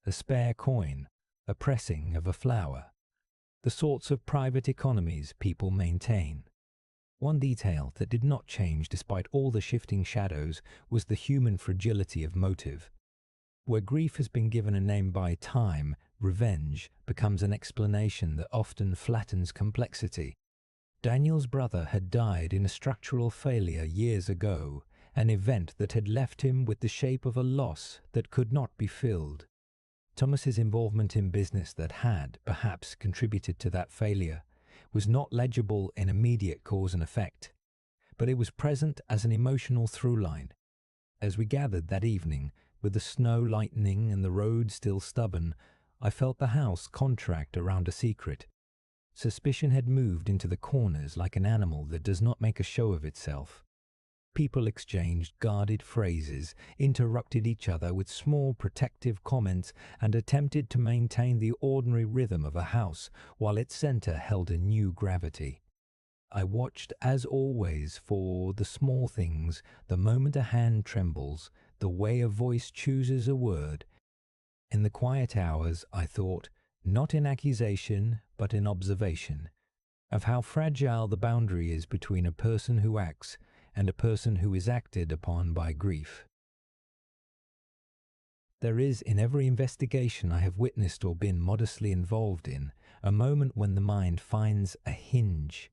[SPEAKER 1] a spare coin, a pressing of a flower, the sorts of private economies people maintain. One detail that did not change despite all the shifting shadows was the human fragility of motive. Where grief has been given a name by time, revenge becomes an explanation that often flattens complexity. Daniel's brother had died in a structural failure years ago, an event that had left him with the shape of a loss that could not be filled. Thomas's involvement in business that had, perhaps, contributed to that failure was not legible in immediate cause and effect, but it was present as an emotional through-line. As we gathered that evening, with the snow lightening and the road still stubborn, I felt the house contract around a secret. Suspicion had moved into the corners like an animal that does not make a show of itself. People exchanged guarded phrases, interrupted each other with small protective comments, and attempted to maintain the ordinary rhythm of a house while its center held a new gravity. I watched, as always, for the small things, the moment a hand trembles, the way a voice chooses a word. In the quiet hours, I thought, not in accusation, but in observation, of how fragile the boundary is between a person who acts and a person who is acted upon by grief. There is, in every investigation I have witnessed or been modestly involved in, a moment when the mind finds a hinge.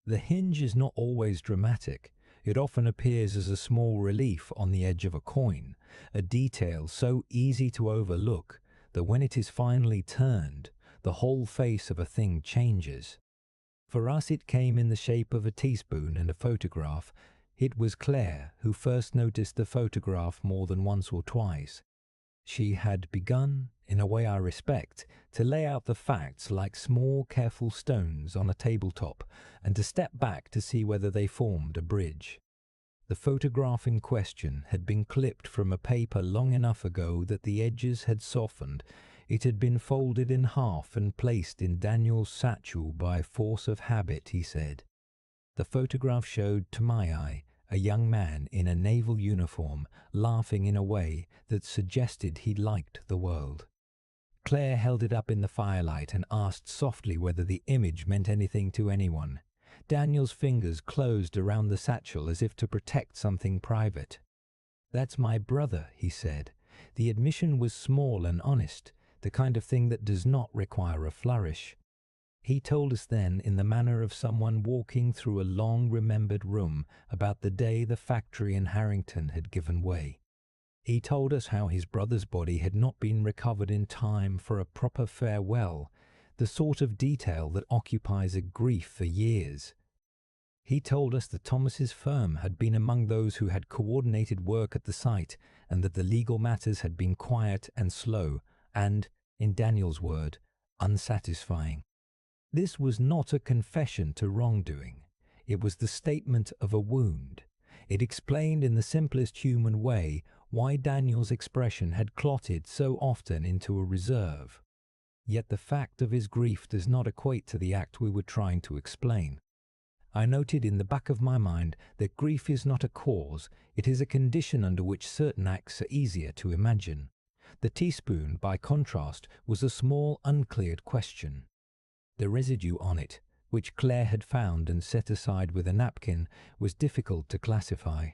[SPEAKER 1] The hinge is not always dramatic. It often appears as a small relief on the edge of a coin, a detail so easy to overlook that when it is finally turned, the whole face of a thing changes. For us it came in the shape of a teaspoon and a photograph. It was Claire who first noticed the photograph more than once or twice. She had begun, in a way I respect, to lay out the facts like small careful stones on a tabletop and to step back to see whether they formed a bridge. The photograph in question had been clipped from a paper long enough ago that the edges had softened. It had been folded in half and placed in Daniel's satchel by force of habit, he said. The photograph showed, to my eye, a young man in a naval uniform, laughing in a way that suggested he liked the world. Claire held it up in the firelight and asked softly whether the image meant anything to anyone. Daniel's fingers closed around the satchel as if to protect something private. "That's my brother," he said. The admission was small and honest, the kind of thing that does not require a flourish. He told us then, in the manner of someone walking through a long-remembered room, about the day the factory in Harrington had given way. He told us how his brother's body had not been recovered in time for a proper farewell, the sort of detail that occupies a grief for years. He told us that Thomas's firm had been among those who had coordinated work at the site, and that the legal matters had been quiet and slow, and, in Daniel's word, unsatisfying. This was not a confession to wrongdoing. It was the statement of a wound. It explained in the simplest human way why Daniel's expression had clotted so often into a reserve. Yet the fact of his grief does not equate to the act we were trying to explain. I noted in the back of my mind that grief is not a cause, it is a condition under which certain acts are easier to imagine. The teaspoon, by contrast, was a small uncleared question. The residue on it, which Claire had found and set aside with a napkin, was difficult to classify.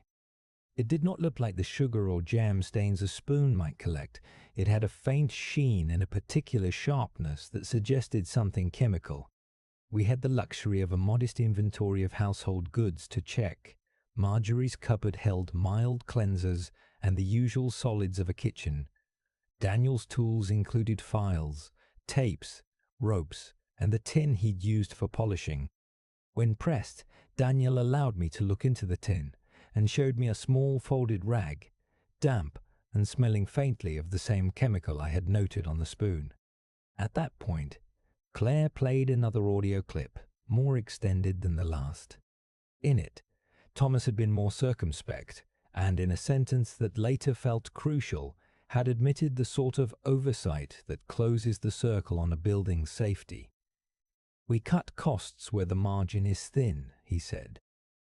[SPEAKER 1] It did not look like the sugar or jam stains a spoon might collect. It had a faint sheen and a particular sharpness that suggested something chemical. We had the luxury of a modest inventory of household goods to check. Marjorie's cupboard held mild cleansers and the usual solids of a kitchen. Daniel's tools included files, tapes, ropes, and the tin he'd used for polishing. When pressed, Daniel allowed me to look into the tin and showed me a small folded rag, damp and smelling faintly of the same chemical I had noted on the spoon. At that point, Claire played another audio clip, more extended than the last. In it, Thomas had been more circumspect, and in a sentence that later felt crucial, had admitted the sort of oversight that closes the circle on a building's safety. "We cut costs where the margin is thin," he said.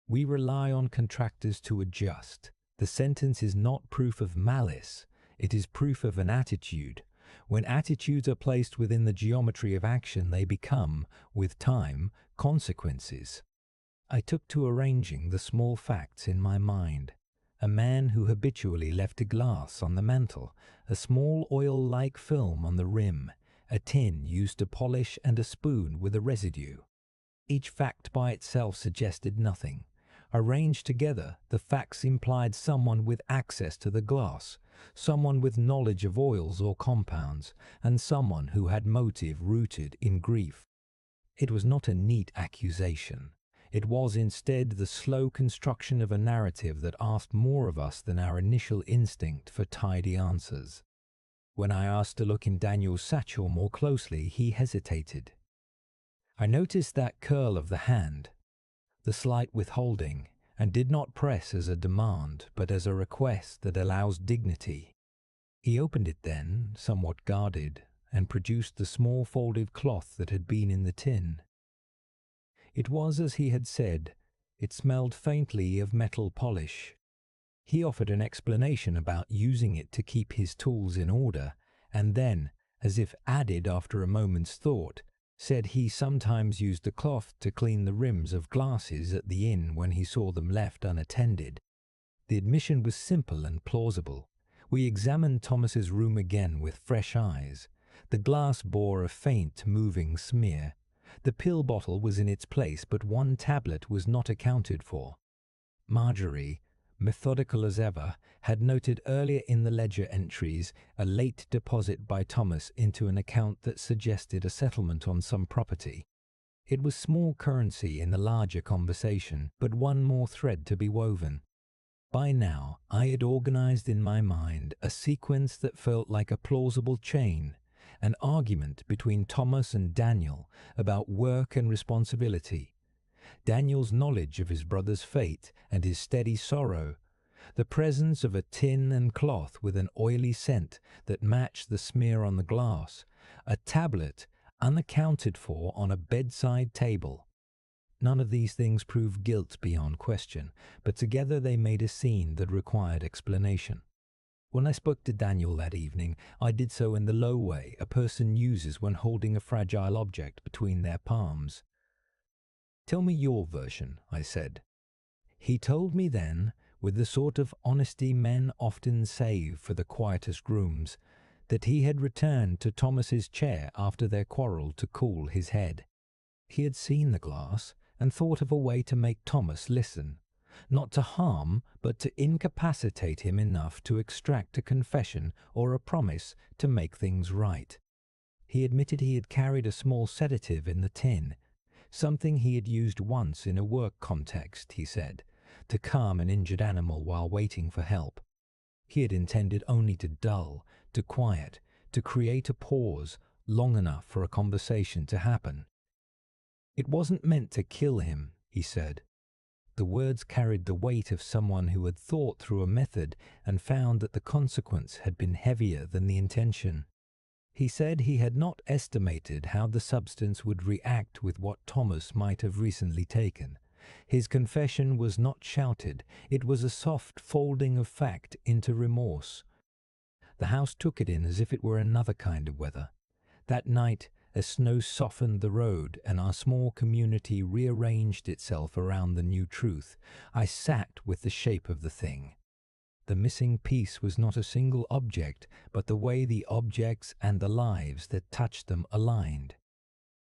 [SPEAKER 1] "We rely on contractors to adjust. The sentence is not proof of malice, it is proof of an attitude. When attitudes are placed within the geometry of action, they become, with time, consequences." I took to arranging the small facts in my mind. A man who habitually left a glass on the mantel, a small oil-like film on the rim, a tin used to polish, and a spoon with a residue. Each fact by itself suggested nothing. Arranged together, the facts implied someone with access to the glass, someone with knowledge of oils or compounds, and someone who had motive rooted in grief. It was not a neat accusation. It was instead the slow construction of a narrative that asked more of us than our initial instinct for tidy answers. When I asked to look in Daniel's satchel more closely, he hesitated. I noticed that curl of the hand, the slight withholding, and did not press as a demand, but as a request that allows dignity. He opened it then, somewhat guarded, and produced the small folded cloth that had been in the tin. It was as he had said. It smelled faintly of metal polish. He offered an explanation about using it to keep his tools in order, and then, as if added after a moment's thought, said he sometimes used the cloth to clean the rims of glasses at the inn when he saw them left unattended. The admission was simple and plausible. We examined Thomas's room again with fresh eyes. The glass bore a faint, moving smear. The pill bottle was in its place, but one tablet was not accounted for. Marjorie, methodical as ever, had noted earlier in the ledger entries a late deposit by Thomas into an account that suggested a settlement on some property. It was small currency in the larger conversation, but one more thread to be woven. By now, I had organized in my mind a sequence that felt like a plausible chain, an argument between Thomas and Daniel about work and responsibility. Daniel's knowledge of his brother's fate and his steady sorrow, the presence of a tin and cloth with an oily scent that matched the smear on the glass, a tablet unaccounted for on a bedside table. None of these things proved guilt beyond question, but together they made a scene that required explanation. When I spoke to Daniel that evening, I did so in the low way a person uses when holding a fragile object between their palms. "Tell me your version," I said. He told me then, with the sort of honesty men often save for the quietest rooms, that he had returned to Thomas's chair after their quarrel to cool his head. He had seen the glass and thought of a way to make Thomas listen, not to harm, but to incapacitate him enough to extract a confession or a promise to make things right. He admitted he had carried a small sedative in the tin, something he had used once in a work context, he said, to calm an injured animal while waiting for help. He had intended only to dull, to quiet, to create a pause long enough for a conversation to happen. It wasn't meant to kill him, he said. The words carried the weight of someone who had thought through a method and found that the consequence had been heavier than the intention. He said he had not estimated how the substance would react with what Thomas might have recently taken. His confession was not shouted, it was a soft folding of fact into remorse. The house took it in as if it were another kind of weather. That night, as snow softened the road and our small community rearranged itself around the new truth, I sat with the shape of the thing. The missing piece was not a single object, but the way the objects and the lives that touched them aligned.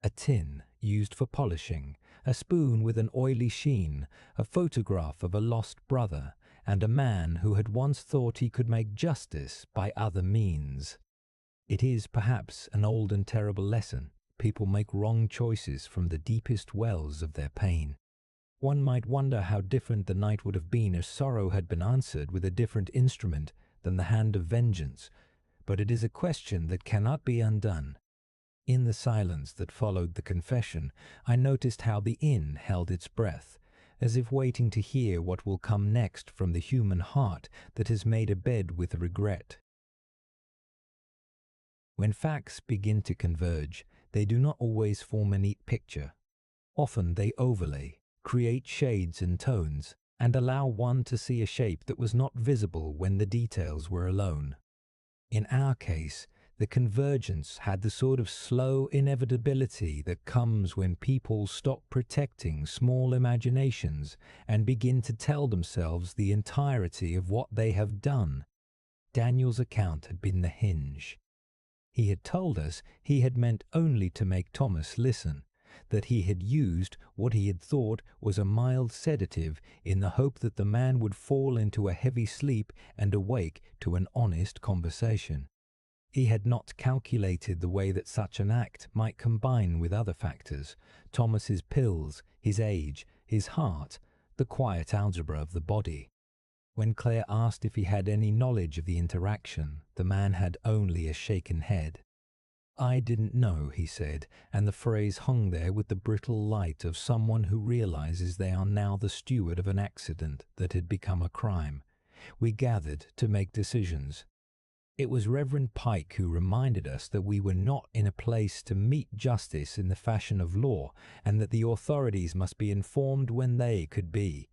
[SPEAKER 1] A tin used for polishing, a spoon with an oily sheen, a photograph of a lost brother, and a man who had once thought he could make justice by other means. It is perhaps an old and terrible lesson. People make wrong choices from the deepest wells of their pain. One might wonder how different the night would have been if sorrow had been answered with a different instrument than the hand of vengeance, but it is a question that cannot be undone. In the silence that followed the confession, I noticed how the inn held its breath, as if waiting to hear what will come next from the human heart that has made a bed with regret. When facts begin to converge, they do not always form a neat picture. Often they overlay, create shades and tones, and allow one to see a shape that was not visible when the details were alone. In our case, the convergence had the sort of slow inevitability that comes when people stop protecting small imaginations and begin to tell themselves the entirety of what they have done. Daniel's account had been the hinge. He had told us he had meant only to make Thomas listen, that he had used what he had thought was a mild sedative in the hope that the man would fall into a heavy sleep and awake to an honest conversation. He had not calculated the way that such an act might combine with other factors: Thomas's pills, his age, his heart, the quiet algebra of the body. When Claire asked if he had any knowledge of the interaction, the man had only a shaken head. I didn't know, he said, and the phrase hung there with the brittle light of someone who realizes they are now the steward of an accident that had become a crime. We gathered to make decisions. It was Reverend Pike who reminded us that we were not in a place to meet justice in the fashion of law, and that the authorities must be informed when they could be.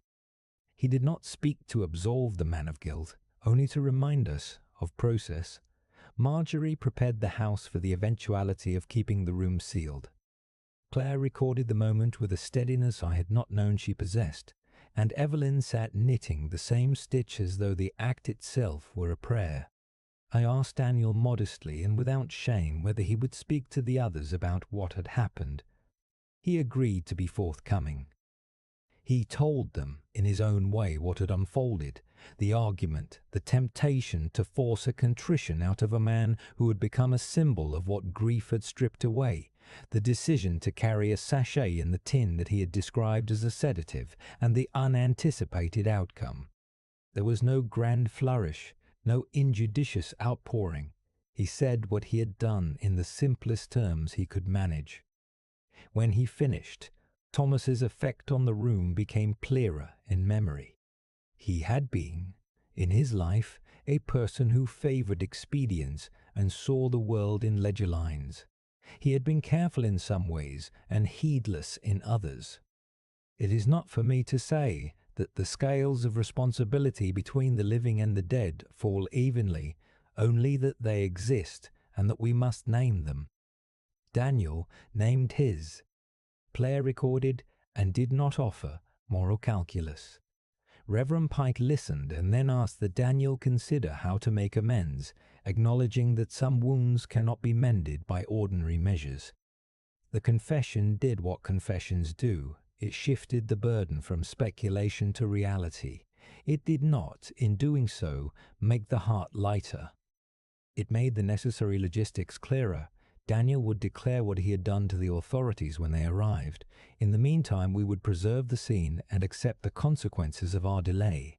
[SPEAKER 1] He did not speak to absolve the man of guilt, only to remind us of process. Marjorie prepared the house for the eventuality of keeping the room sealed. Claire recorded the moment with a steadiness I had not known she possessed, and Evelyn sat knitting the same stitch as though the act itself were a prayer. I asked Daniel modestly and without shame whether he would speak to the others about what had happened. He agreed to be forthcoming. He told them in his own way what had unfolded, the argument, the temptation to force a contrition out of a man who had become a symbol of what grief had stripped away, the decision to carry a sachet in the tin that he had described as a sedative, and the unanticipated outcome. There was no grand flourish, no injudicious outpouring. He said what he had done in the simplest terms he could manage. When he finished, Thomas's effect on the room became clearer in memory. He had been, in his life, a person who favored expedience and saw the world in ledger lines. He had been careful in some ways and heedless in others. It is not for me to say that the scales of responsibility between the living and the dead fall evenly, only that they exist and that we must name them. Daniel named his. Claire recorded and did not offer moral calculus. Reverend Pike listened and then asked that Daniel consider how to make amends, acknowledging that some wounds cannot be mended by ordinary measures. The confession did what confessions do. It shifted the burden from speculation to reality. It did not, in doing so, make the heart lighter. It made the necessary logistics clearer. Daniel would declare what he had done to the authorities when they arrived. In the meantime, we would preserve the scene and accept the consequences of our delay.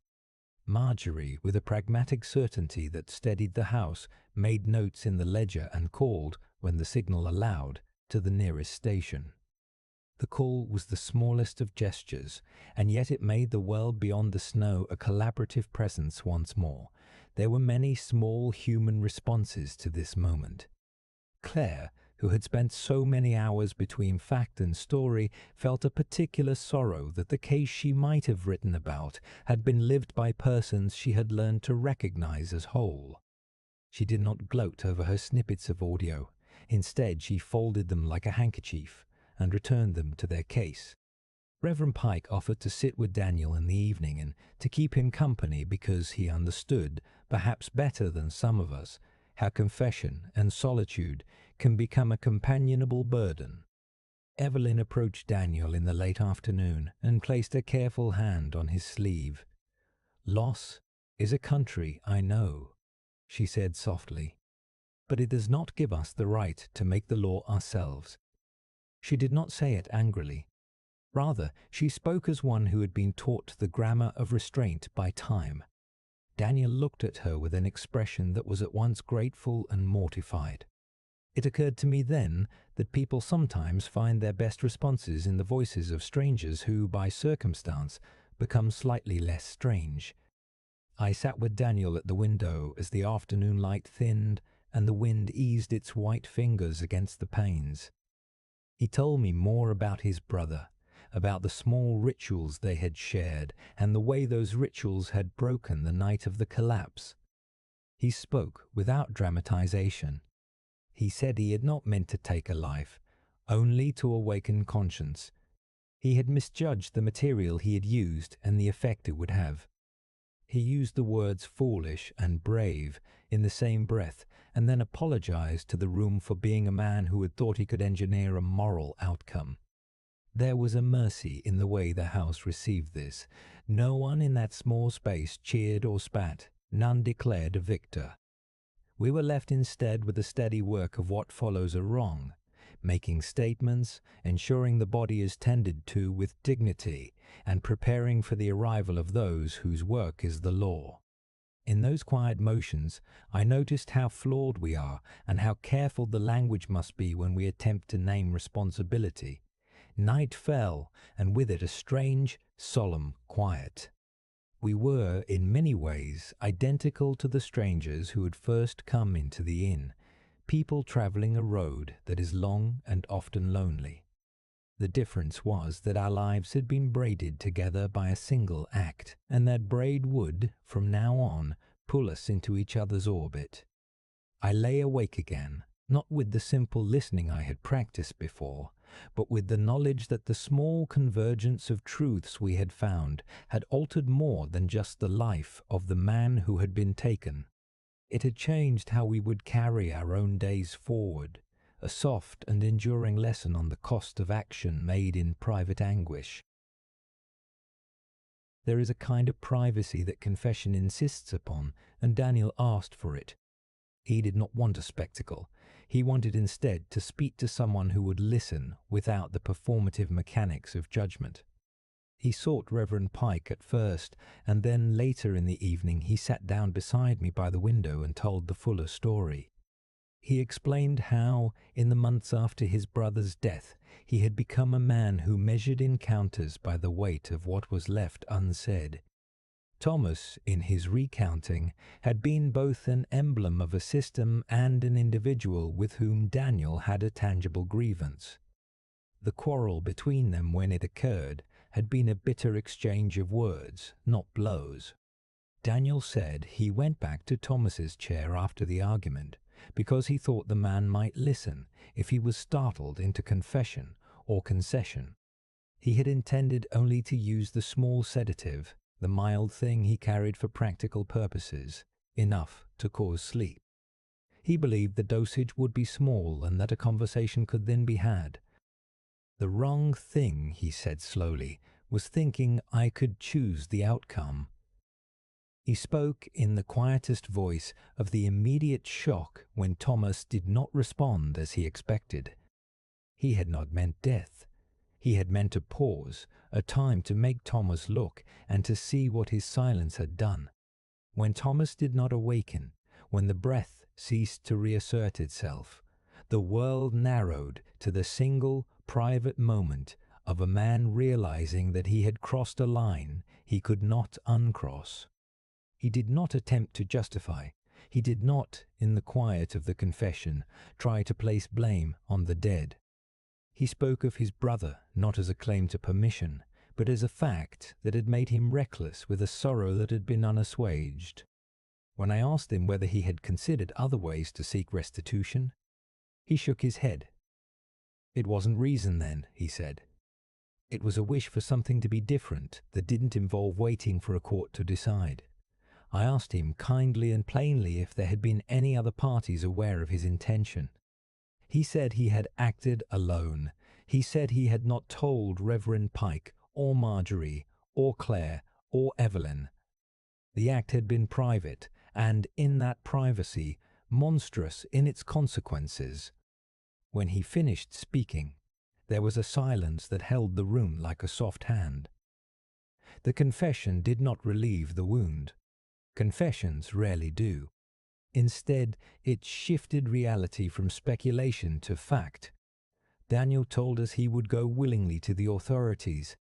[SPEAKER 1] Marjorie, with a pragmatic certainty that steadied the house, made notes in the ledger and called, when the signal allowed, to the nearest station. The call was the smallest of gestures, and yet it made the world beyond the snow a collaborative presence once more. There were many small human responses to this moment. Claire, who had spent so many hours between fact and story, felt a particular sorrow that the case she might have written about had been lived by persons she had learned to recognize as whole. She did not gloat over her snippets of audio. Instead, she folded them like a handkerchief and returned them to their case. Reverend Pike offered to sit with Daniel in the evening and to keep him company because he understood, perhaps better than some of us, how confession and solitude can become a companionable burden. Evelyn approached Daniel in the late afternoon and placed a careful hand on his sleeve. "Loss is a country, I know," she said softly, "but it does not give us the right to make the law ourselves." She did not say it angrily. Rather, she spoke as one who had been taught the grammar of restraint by time. Daniel looked at her with an expression that was at once grateful and mortified. It occurred to me then that people sometimes find their best responses in the voices of strangers who, by circumstance, become slightly less strange. I sat with Daniel at the window as the afternoon light thinned and the wind eased its white fingers against the panes. He told me more about his brother, about the small rituals they had shared and the way those rituals had broken the night of the collapse. He spoke without dramatization. He said he had not meant to take a life, only to awaken conscience. He had misjudged the material he had used and the effect it would have. He used the words foolish and brave in the same breath, and then apologized to the room for being a man who had thought he could engineer a moral outcome. There was a mercy in the way the house received this. No one in that small space cheered or spat. None declared a victor. We were left instead with the steady work of what follows a wrong, making statements, ensuring the body is tended to with dignity, and preparing for the arrival of those whose work is the law. In those quiet motions, I noticed how flawed we are and how careful the language must be when we attempt to name responsibility. Night fell, and with it a strange, solemn quiet. We were, in many ways, identical to the strangers who had first come into the inn, people travelling a road that is long and often lonely. The difference was that our lives had been braided together by a single act, and that braid would, from now on, pull us into each other's orbit. I lay awake again, not with the simple listening I had practiced before, but with the knowledge that the small convergence of truths we had found had altered more than just the life of the man who had been taken. It had changed how we would carry our own days forward, a soft and enduring lesson on the cost of action made in private anguish. There is a kind of privacy that confession insists upon, and Daniel asked for it. He did not want a spectacle. He wanted instead to speak to someone who would listen without the performative mechanics of judgment. He sought Reverend Pike at first, and then later in the evening he sat down beside me by the window and told the fuller story. He explained how, in the months after his brother's death, he had become a man who measured encounters by the weight of what was left unsaid. Thomas, in his recounting, had been both an emblem of a system and an individual with whom Daniel had a tangible grievance. The quarrel between them when it occurred had been a bitter exchange of words, not blows. Daniel said he went back to Thomas's chair after the argument because he thought the man might listen if he was startled into confession or concession. He had intended only to use the small sedative, the mild thing he carried for practical purposes, enough to cause sleep. He believed the dosage would be small and that a conversation could then be had. The wrong thing, he said slowly, was thinking I could choose the outcome. He spoke in the quietest voice of the immediate shock when Thomas did not respond as he expected. He had not meant death. He had meant a pause, a time to make Thomas look and to see what his silence had done. When Thomas did not awaken, when the breath ceased to reassert itself, the world narrowed to the single, private moment of a man realizing that he had crossed a line he could not uncross. He did not attempt to justify. He did not, in the quiet of the confession, try to place blame on the dead. He spoke of his brother not as a claim to permission, but as a fact that had made him reckless with a sorrow that had been unassuaged. When I asked him whether he had considered other ways to seek restitution, he shook his head. "It wasn't reason then," he said. "It was a wish for something to be different that didn't involve waiting for a court to decide." I asked him kindly and plainly if there had been any other parties aware of his intention. He said he had acted alone. He said he had not told Reverend Pike or Marjorie or Claire or Evelyn. The act had been private, and in that privacy, monstrous in its consequences. When he finished speaking, there was a silence that held the room like a soft hand. The confession did not relieve the wound. Confessions rarely do. Instead, it shifted reality from speculation to fact. Daniel told us he would go willingly to the authorities.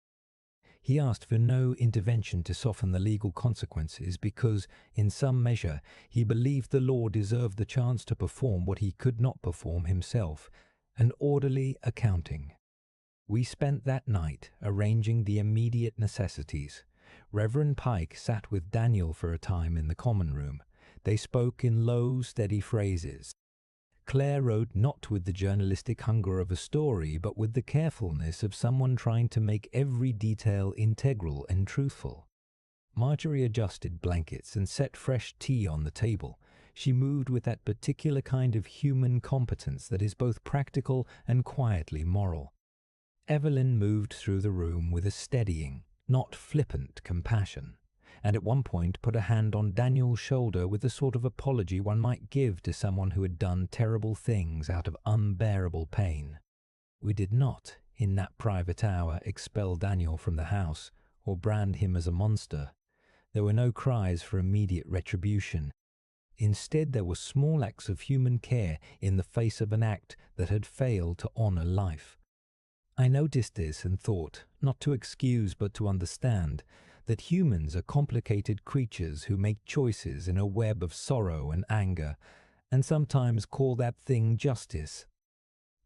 [SPEAKER 1] He asked for no intervention to soften the legal consequences because, in some measure, he believed the law deserved the chance to perform what he could not perform himself, an orderly accounting. We spent that night arranging the immediate necessities. Reverend Pike sat with Daniel for a time in the common room. They spoke in low, steady phrases. Claire wrote not with the journalistic hunger of a story, but with the carefulness of someone trying to make every detail integral and truthful. Marjorie adjusted blankets and set fresh tea on the table. She moved with that particular kind of human competence that is both practical and quietly moral. Evelyn moved through the room with a steadying, not flippant compassion, and at one point put a hand on Daniel's shoulder with the sort of apology one might give to someone who had done terrible things out of unbearable pain. We did not, in that private hour, expel Daniel from the house or brand him as a monster. There were no cries for immediate retribution. Instead, there were small acts of human care in the face of an act that had failed to honor life. I noticed this and thought, not to excuse but to understand, that humans are complicated creatures who make choices in a web of sorrow and anger, and sometimes call that thing justice.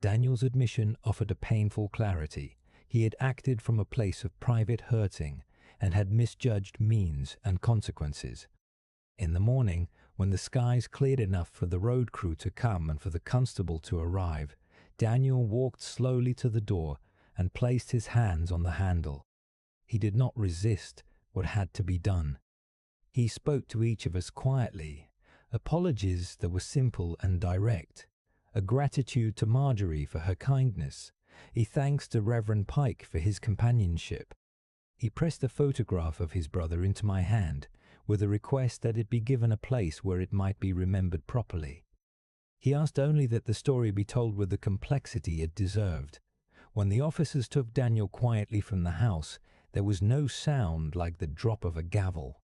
[SPEAKER 1] Daniel's admission offered a painful clarity. He had acted from a place of private hurting and had misjudged means and consequences. In the morning, when the skies cleared enough for the road crew to come and for the constable to arrive, Daniel walked slowly to the door and placed his hands on the handle. He did not resist what had to be done. He spoke to each of us quietly, apologies that were simple and direct, a gratitude to Marjorie for her kindness, a thanks to Reverend Pike for his companionship. He pressed a photograph of his brother into my hand, with a request that it be given a place where it might be remembered properly. He asked only that the story be told with the complexity it deserved. When the officers took Daniel quietly from the house, there was no sound like the drop of a gavel.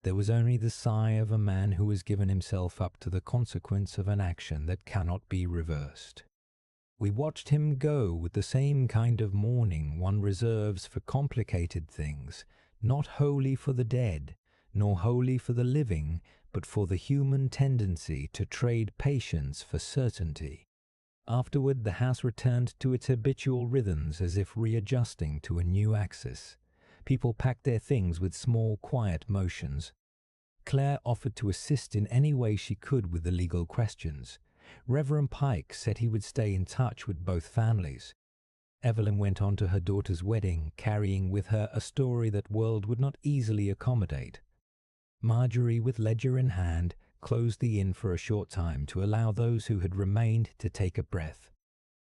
[SPEAKER 1] There was only the sigh of a man who has given himself up to the consequence of an action that cannot be reversed. We watched him go with the same kind of mourning one reserves for complicated things, not wholly for the dead, nor wholly for the living, but for the human tendency to trade patience for certainty. Afterward, the house returned to its habitual rhythms as if readjusting to a new axis. People packed their things with small, quiet motions. Claire offered to assist in any way she could with the legal questions. Reverend Pike said he would stay in touch with both families. Evelyn went on to her daughter's wedding, carrying with her a story that world would not easily accommodate. Marjorie, with ledger in hand, closed the inn for a short time to allow those who had remained to take a breath.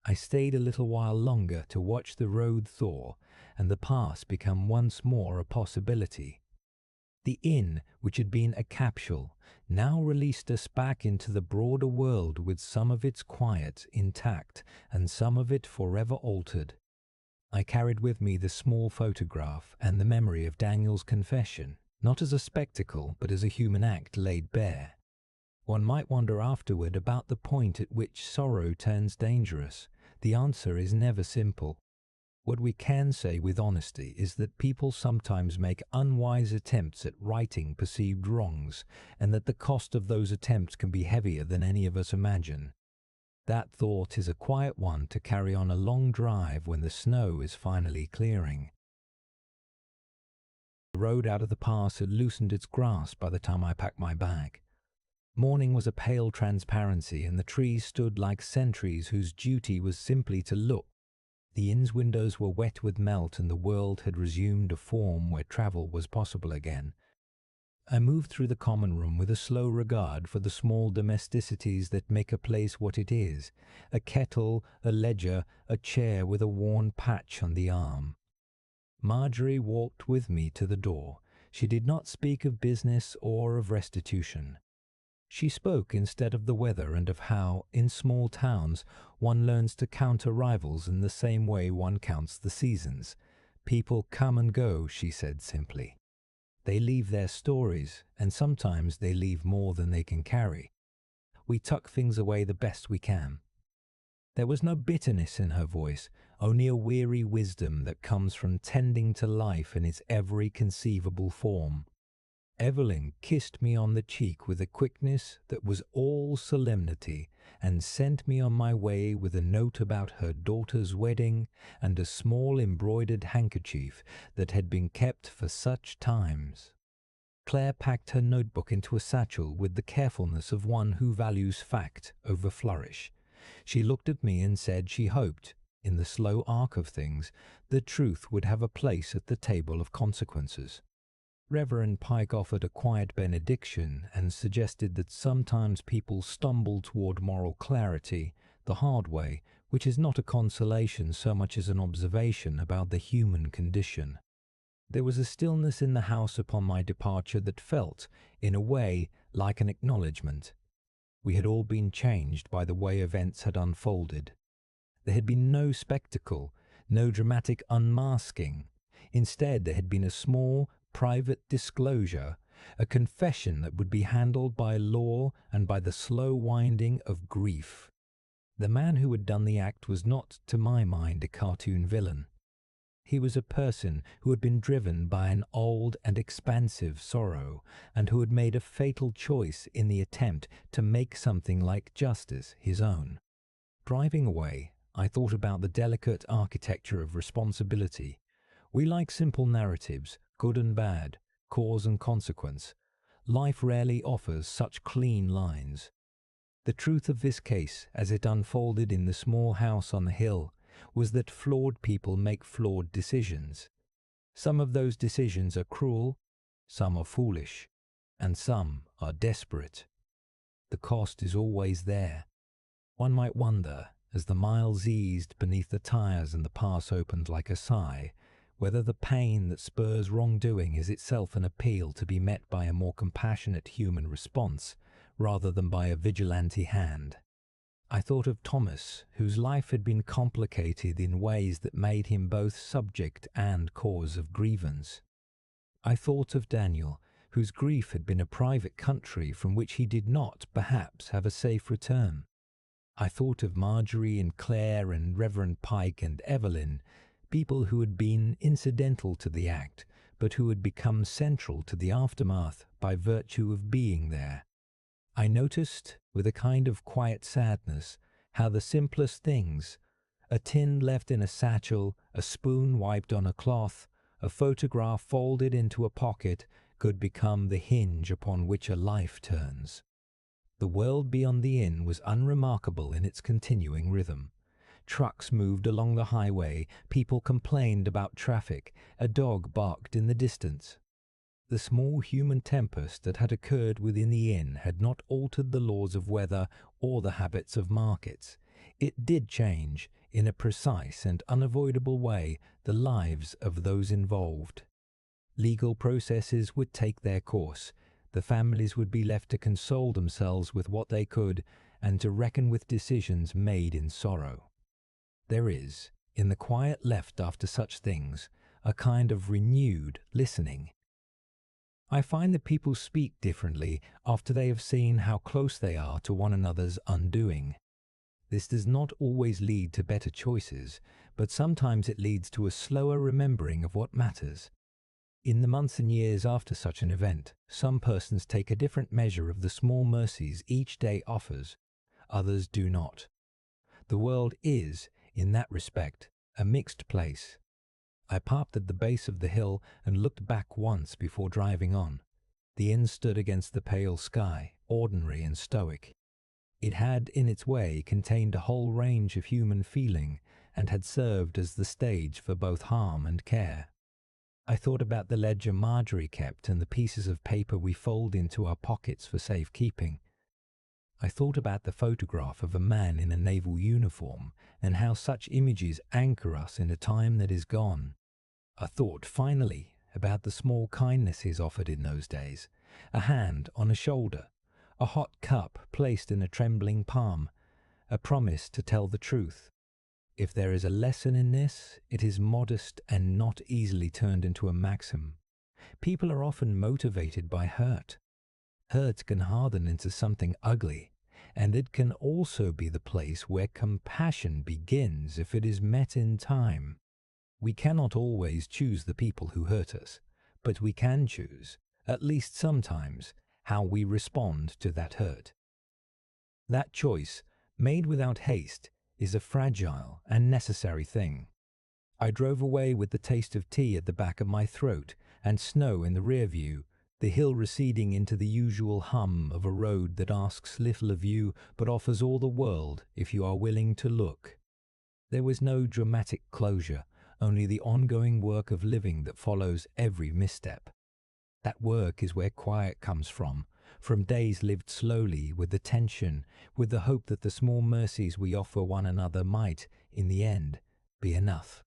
[SPEAKER 1] I stayed a little while longer to watch the road thaw and the past become once more a possibility. The inn, which had been a capsule, now released us back into the broader world with some of its quiet intact and some of it forever altered. I carried with me the small photograph and the memory of Daniel's confession, not as a spectacle but as a human act laid bare. One might wonder afterward about the point at which sorrow turns dangerous. The answer is never simple. What we can say with honesty is that people sometimes make unwise attempts at righting perceived wrongs, and that the cost of those attempts can be heavier than any of us imagine. That thought is a quiet one to carry on a long drive when the snow is finally clearing. The road out of the pass had loosened its grasp by the time I packed my bag. Morning was a pale transparency, and the trees stood like sentries whose duty was simply to look. The inn's windows were wet with melt, and the world had resumed a form where travel was possible again. I moved through the common room with a slow regard for the small domesticities that make a place what it is: a kettle, a ledger, a chair with a worn patch on the arm. Marjorie walked with me to the door. She did not speak of business or of restitution. She spoke instead of the weather and of how, in small towns, one learns to counter rivals in the same way one counts the seasons. People come and go, she said simply. They leave their stories, and sometimes they leave more than they can carry. We tuck things away the best we can. There was no bitterness in her voice, only a weary wisdom that comes from tending to life in its every conceivable form. Evelyn kissed me on the cheek with a quickness that was all solemnity, and sent me on my way with a note about her daughter's wedding and a small embroidered handkerchief that had been kept for such times. Claire packed her notebook into a satchel with the carefulness of one who values fact over flourish. She looked at me and said she hoped, in the slow arc of things, the truth would have a place at the table of consequences. Reverend Pike offered a quiet benediction and suggested that sometimes people stumble toward moral clarity the hard way, which is not a consolation so much as an observation about the human condition. There was a stillness in the house upon my departure that felt, in a way, like an acknowledgement. We had all been changed by the way events had unfolded. There had been no spectacle, no dramatic unmasking. Instead, there had been a small, private disclosure, a confession that would be handled by law and by the slow winding of grief. The man who had done the act was not, to my mind, a cartoon villain. He was a person who had been driven by an old and expansive sorrow, and who had made a fatal choice in the attempt to make something like justice his own. Driving away, I thought about the delicate architecture of responsibility. We like simple narratives, good and bad, cause and consequence. Life rarely offers such clean lines. The truth of this case, as it unfolded in the small house on the hill, was that flawed people make flawed decisions. Some of those decisions are cruel, some are foolish, and some are desperate. The cost is always there. One might wonder, as the miles eased beneath the tires and the pass opened like a sigh, whether the pain that spurs wrongdoing is itself an appeal to be met by a more compassionate human response, rather than by a vigilante hand. I thought of Thomas, whose life had been complicated in ways that made him both subject and cause of grievance. I thought of Daniel, whose grief had been a private country from which he did not, perhaps, have a safe return. I thought of Marjorie and Claire and Reverend Pike and Evelyn, people who had been incidental to the act, but who had become central to the aftermath by virtue of being there. I noticed, with a kind of quiet sadness, how the simplest things, a tin left in a satchel, a spoon wiped on a cloth, a photograph folded into a pocket, could become the hinge upon which a life turns. The world beyond the inn was unremarkable in its continuing rhythm. Trucks moved along the highway, people complained about traffic, a dog barked in the distance. The small human tempest that had occurred within the inn had not altered the laws of weather or the habits of markets. It did change, in a precise and unavoidable way, the lives of those involved. Legal processes would take their course. The families would be left to console themselves with what they could and to reckon with decisions made in sorrow. There is, in the quiet left after such things, a kind of renewed listening. I find that people speak differently after they have seen how close they are to one another's undoing. This does not always lead to better choices, but sometimes it leads to a slower remembering of what matters. In the months and years after such an event, some persons take a different measure of the small mercies each day offers, others do not. The world is, in that respect, a mixed place. I parked at the base of the hill and looked back once before driving on. The inn stood against the pale sky, ordinary and stoic. It had, in its way, contained a whole range of human feeling and had served as the stage for both harm and care. I thought about the ledger Marjorie kept and the pieces of paper we fold into our pockets for safekeeping. I thought about the photograph of a man in a naval uniform and how such images anchor us in a time that is gone. I thought, finally, about the small kindnesses offered in those days, a hand on a shoulder, a hot cup placed in a trembling palm, a promise to tell the truth. If there is a lesson in this, it is modest and not easily turned into a maxim. People are often motivated by hurt. Hurt can harden into something ugly, and it can also be the place where compassion begins if it is met in time. We cannot always choose the people who hurt us, but we can choose, at least sometimes, how we respond to that hurt. That choice, made without haste, is a fragile and necessary thing. I drove away with the taste of tea at the back of my throat and snow in the rear view, the hill receding into the usual hum of a road that asks little of you but offers all the world if you are willing to look. There was no dramatic closure, only the ongoing work of living that follows every misstep. That work is where quiet comes from days lived slowly with the tension, with the hope that the small mercies we offer one another might, in the end, be enough.